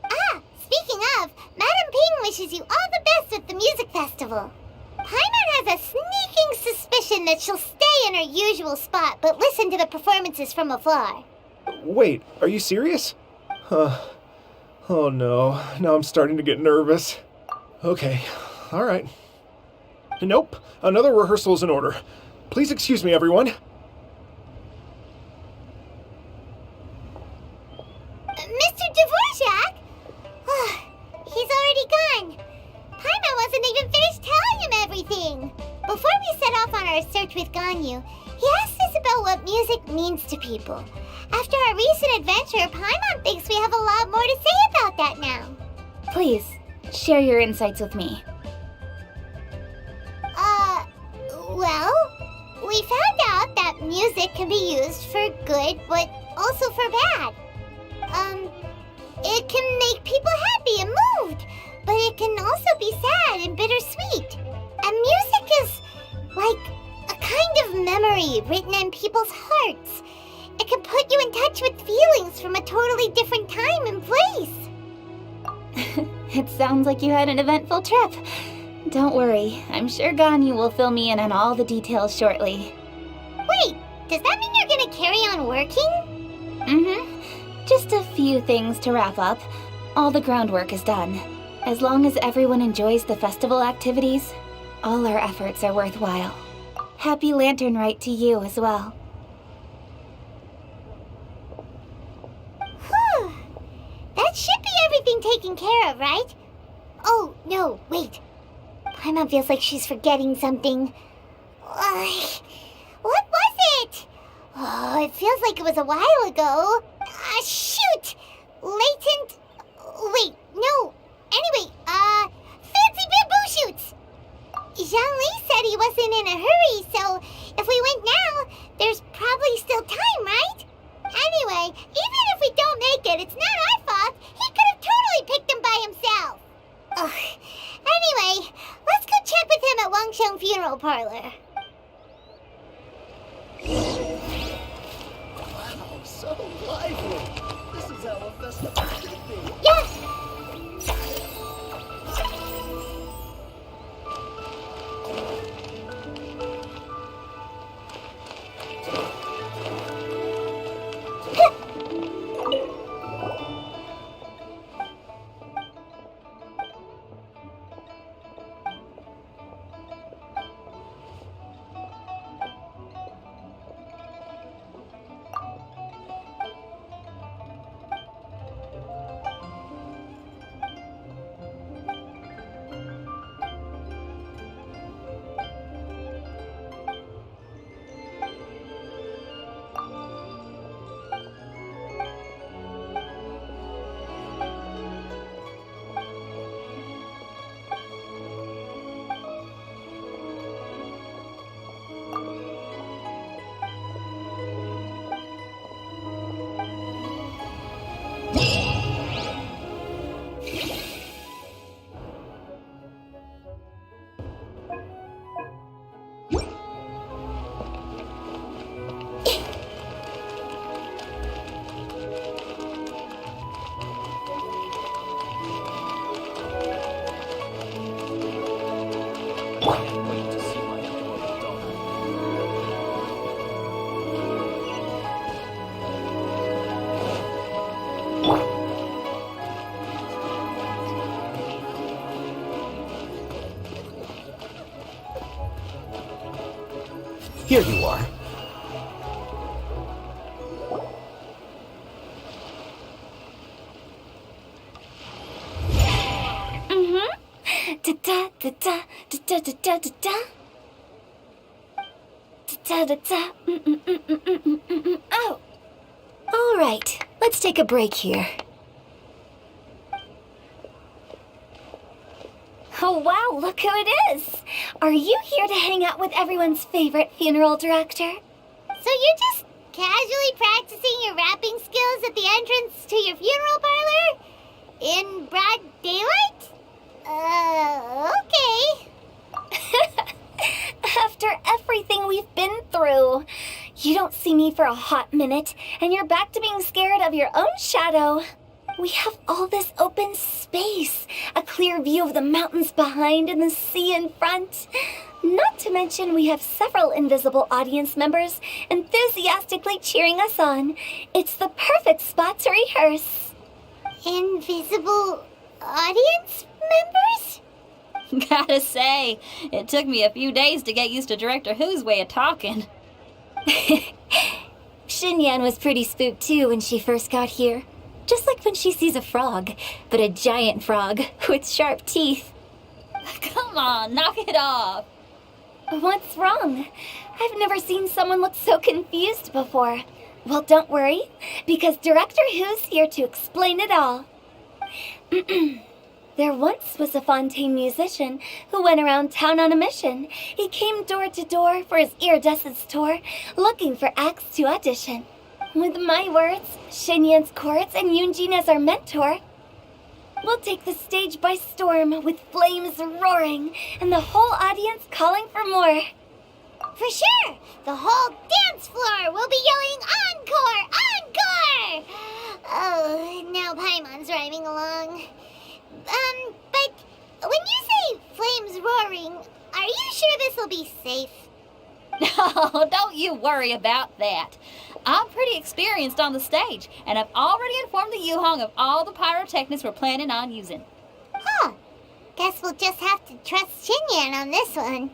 Ah, speaking of, Madam Ping wishes you all the best with the music festival. Paimon has a sneaking suspicion that she'll stay in her usual spot, but listen to the performances from afar. Wait, are you serious? Oh no, now I'm starting to get nervous. Okay, alright. Nope, another rehearsal is in order. Please excuse me, everyone. Mr. Dvorak? He's already gone. Paimon wasn't even finished telling him everything. Before we set off on our search with Ganyu, he asked us about what music means to people. After our recent adventure, Paimon thinks we have a lot more to say about that now. Please, share your insights with me. Well, we found out that music can be used for good, but also for bad. It can make people happy and moved, but it can also be sad and bittersweet. And music is like a kind of memory written in people's hearts. It can put you in touch with feelings from a totally different time and place. It sounds like you had an eventful trip. Don't worry, I'm sure Ganyu will fill me in on all the details shortly. Wait, does that mean you're gonna carry on working? Mm-hmm. Just a few things to wrap up. All the groundwork is done. As long as everyone enjoys the festival activities, all our efforts are worthwhile. Happy Lantern Rite to you as well. Whew. That should be everything taken care of, right? Oh, no, wait. Paimon feels like she's forgetting something. What was it? Oh, it feels like it was a while ago. Shoot! Latent... Wait, no. Anyway, fancy bamboo shoots! Zhang-Li said he wasn't in a hurry, so if we went now, there's probably still time, right? Anyway, even if we don't make it, it's not our fault. He could have totally picked them by himself. Ugh. Anyway, let's go check with him at Wangsheng Funeral Parlor. Wow, so lively. This is how a festival should be. Yes! Here you are. Da da da da da da da da da. Da da da. Oh. All right, let's take a break here. Oh wow, look who it is! Are you here to hang out with everyone's favorite funeral director? So you're just casually practicing your rapping skills at the entrance to your funeral parlor? In broad daylight? Okay. After everything we've been through, you don't see me for a hot minute, and you're back to being scared of your own shadow. We have all this open space, a clear view of the mountains behind and the sea in front. Not to mention we have several invisible audience members enthusiastically cheering us on. It's the perfect spot to rehearse. Invisible audience members? Gotta say, it took me a few days to get used to Director Who's way of talking. Xinyan was pretty spooked too when she first got here. Just like when she sees a frog, but a giant frog with sharp teeth. Come on, knock it off. What's wrong? I've never seen someone look so confused before. Well, don't worry, because Director Who's here to explain it all. There once was a Fontaine musician who went around town on a mission. He came door to door for his iridescence tour, looking for acts to audition. With my words, Xinyan's chords, and Yunjin as our mentor, we'll take the stage by storm with flames roaring and the whole audience calling for more. For sure! The whole dance floor will be yelling encore! Encore! Oh, now Paimon's rhyming along. But when you say flames roaring, are you sure this will be safe? No, don't you worry about that. I'm pretty experienced on the stage, and I've already informed the Yuhong of all the pyrotechnics we're planning on using. Huh. Guess we'll just have to trust Xinyan on this one.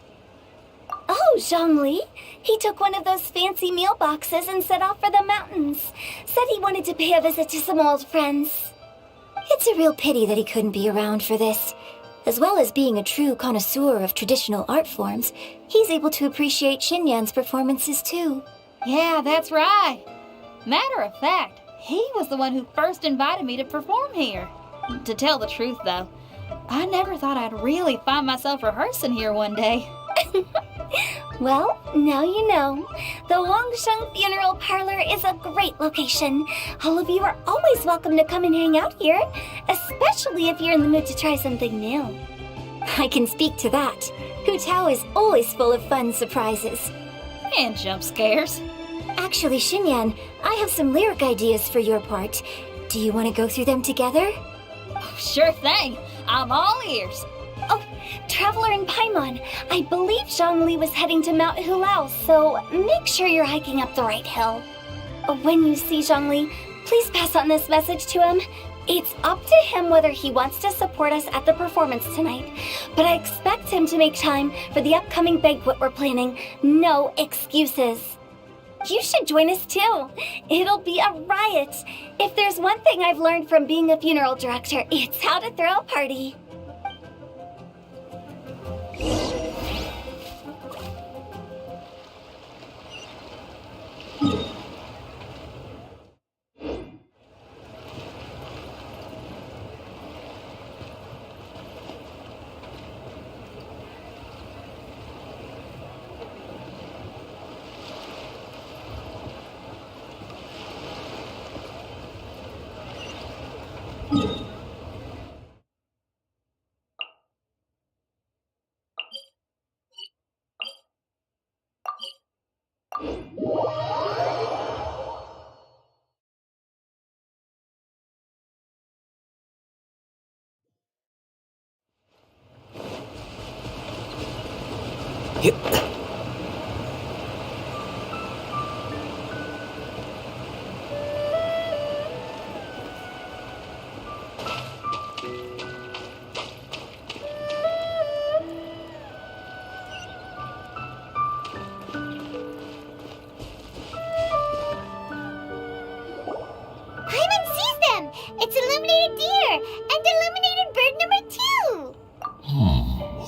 Oh, Zhongli. He took one of those fancy meal boxes and set off for the mountains. Said he wanted to pay a visit to some old friends. It's a real pity that he couldn't be around for this. As well as being a true connoisseur of traditional art forms, he's able to appreciate Xinyan's performances too. Yeah, that's right. Matter of fact, he was the one who first invited me to perform here. To tell the truth, though, I never thought I'd really find myself rehearsing here one day. Well, now you know. The Wangsheng Funeral Parlor is a great location. All of you are always welcome to come and hang out here, especially if you're in the mood to try something new. I can speak to that. Hu Tao is always full of fun surprises. And jump scares. Actually, Xinyan, I have some lyric ideas for your part. Do you want to go through them together? Oh, sure thing. I'm all ears. Oh, Traveler and Paimon, I believe Zhongli was heading to Mount Hulao, so make sure you're hiking up the right hill. When you see Zhongli, please pass on this message to him. It's up to him whether he wants to support us at the performance tonight, but I expect him to make time for the upcoming banquet we're planning. No excuses. You should join us too. It'll be a riot. If there's one thing I've learned from being a funeral director, it's how to throw a party. illuminated deer and illuminated bird number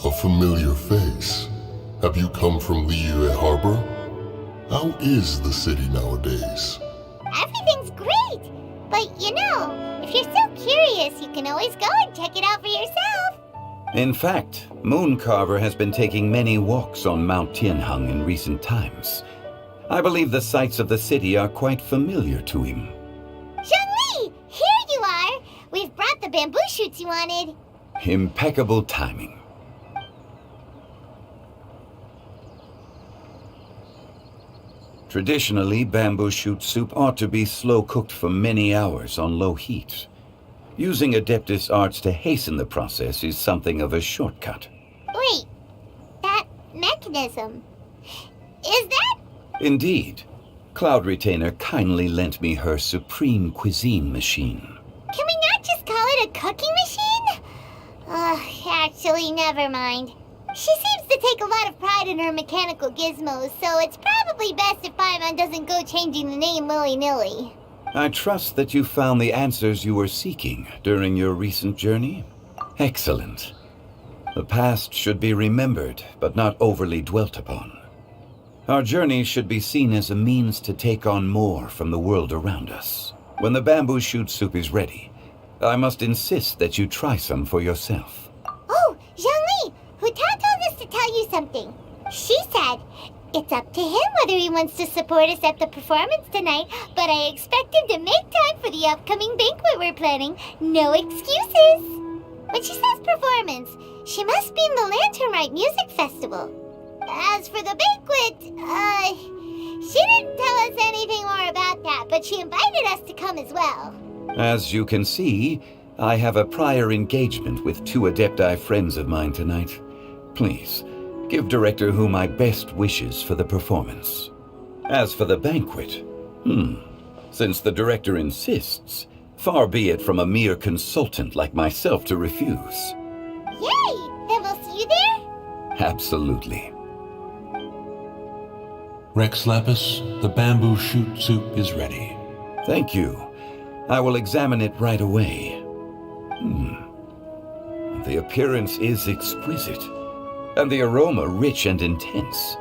2. A familiar face. Have you come from Liyue Harbor? How is the city nowadays? Everything's great. But if you're so curious, you can always go and check it out for yourself. In fact, Mooncarver has been taking many walks on Mount Tianheng in recent times. I believe the sights of the city are quite familiar to him. Zhongli, here you are. We've brought the bamboo shoots you wanted. Impeccable timing. Traditionally, bamboo shoot soup ought to be slow-cooked for many hours on low heat. Using Adeptus arts to hasten the process is something of a shortcut. Wait, that mechanism, is that? Indeed. Cloud Retainer kindly lent me her supreme cuisine machine. Can we not just call it a cooking machine? Actually, never mind. She seems to take a lot of pride in her mechanical gizmos, so it's probably best if Paimon doesn't go changing the name willy-nilly. I trust that you found the answers you were seeking during your recent journey. Excellent. The past should be remembered, but not overly dwelt upon. Our journey should be seen as a means to take on more from the world around us. When the bamboo shoot soup is ready, I must insist that you try some for yourself. Oh, Zhongli, Huta told us to tell you something. She said, it's up to him whether he wants to support us at the performance tonight, but I expect him to make time for the upcoming banquet we're planning. No excuses. When she says performance, she must mean the Lantern Rite Music Festival. As for the banquet, she didn't tell us anything more about that, but she invited us to come as well. As you can see, I have a prior engagement with 2 Adepti friends of mine tonight. Please, give Director Hu my best wishes for the performance. As for the banquet, since the Director insists, far be it from a mere consultant like myself to refuse. Yay! Then we'll see you there? Absolutely. Rex Lapis, the bamboo shoot soup is ready. Thank you. I will examine it right away. The appearance is exquisite, and the aroma rich and intense.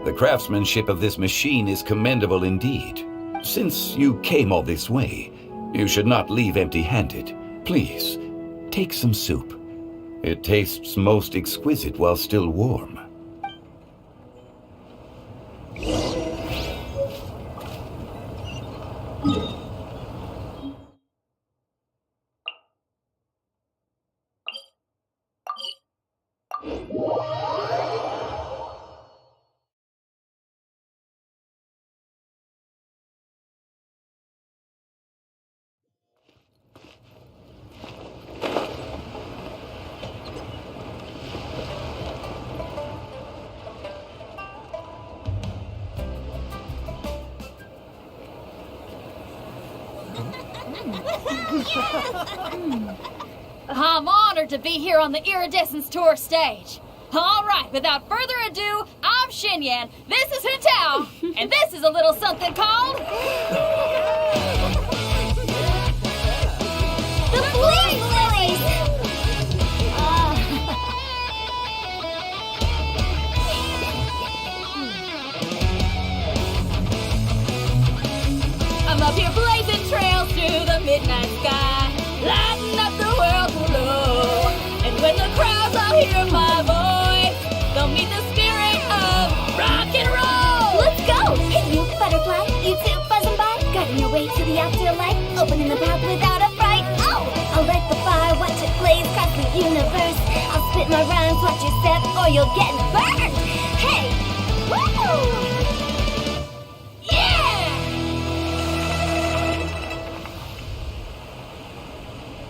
The craftsmanship of this machine is commendable indeed. Since you came all this way, you should not leave empty-handed. Please, take some soup. It tastes most exquisite while still warm. I'm honored to be here on the Iridescence Tour stage. All right, without further ado, I'm Xinyan, this is Hutao, and this is a little something called... The Flame Lilies! I'm up here blazing trails through the midnight sky, lighting up the world below. And when the crowds all hear my voice, they'll meet the spirit of rock and roll. Let's go! Hey, you butterfly, you too buzzing by, guiding your way to the afterlife, opening the path without a fright. Oh! I'll light the fire, watch it blaze across the universe. I'll spit my rhymes, watch your step, or you'll get burned. Hey! Woo!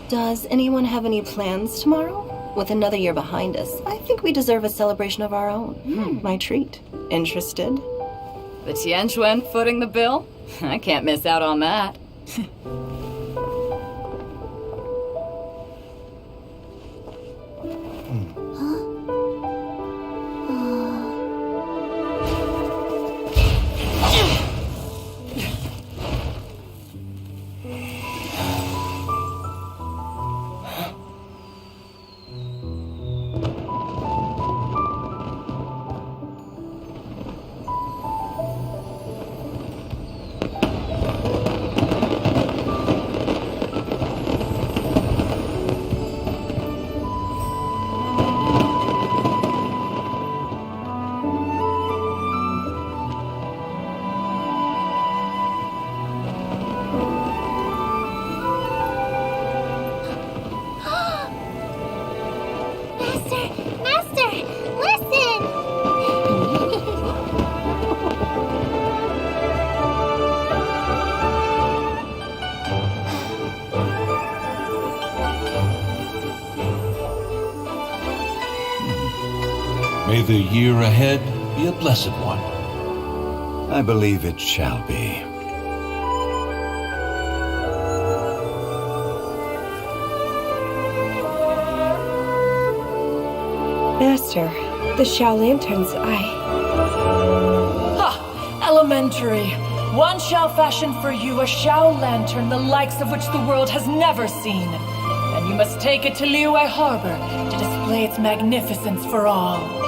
Does anyone have any plans tomorrow? With another year behind us, I think we deserve a celebration of our own. My treat. Interested? The Tianquan footing the bill? I can't miss out on that. May the year ahead be a blessed one. I believe it shall be. Master, the Xiao Lanterns, Ha! Elementary. One shall fashion for you a Xiao Lantern the likes of which the world has never seen. And you must take it to Liyue Harbor to display its magnificence for all.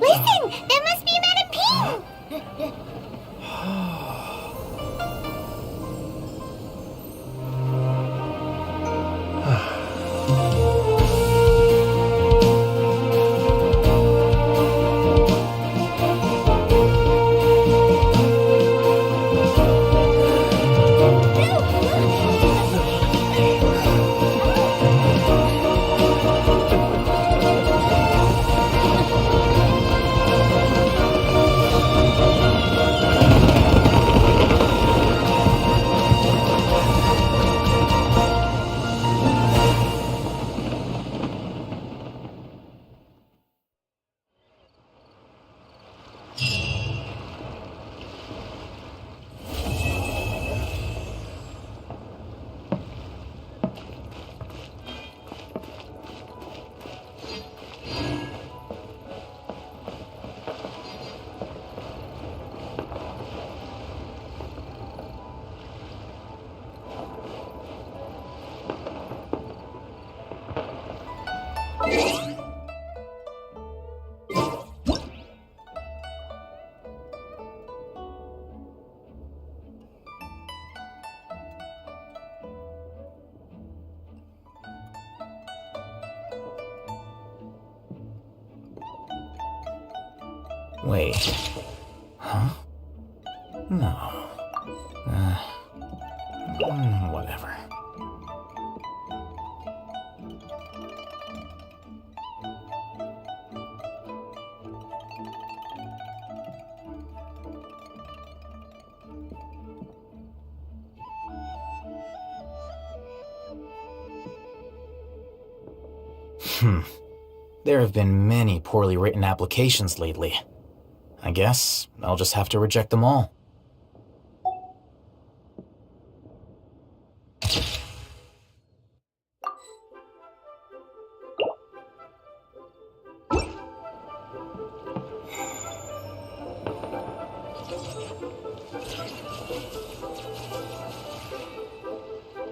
Listen! That must be Madame Ping! Wait. Huh? No. Whatever. There have been many poorly written applications lately. I guess I'll just have to reject them all.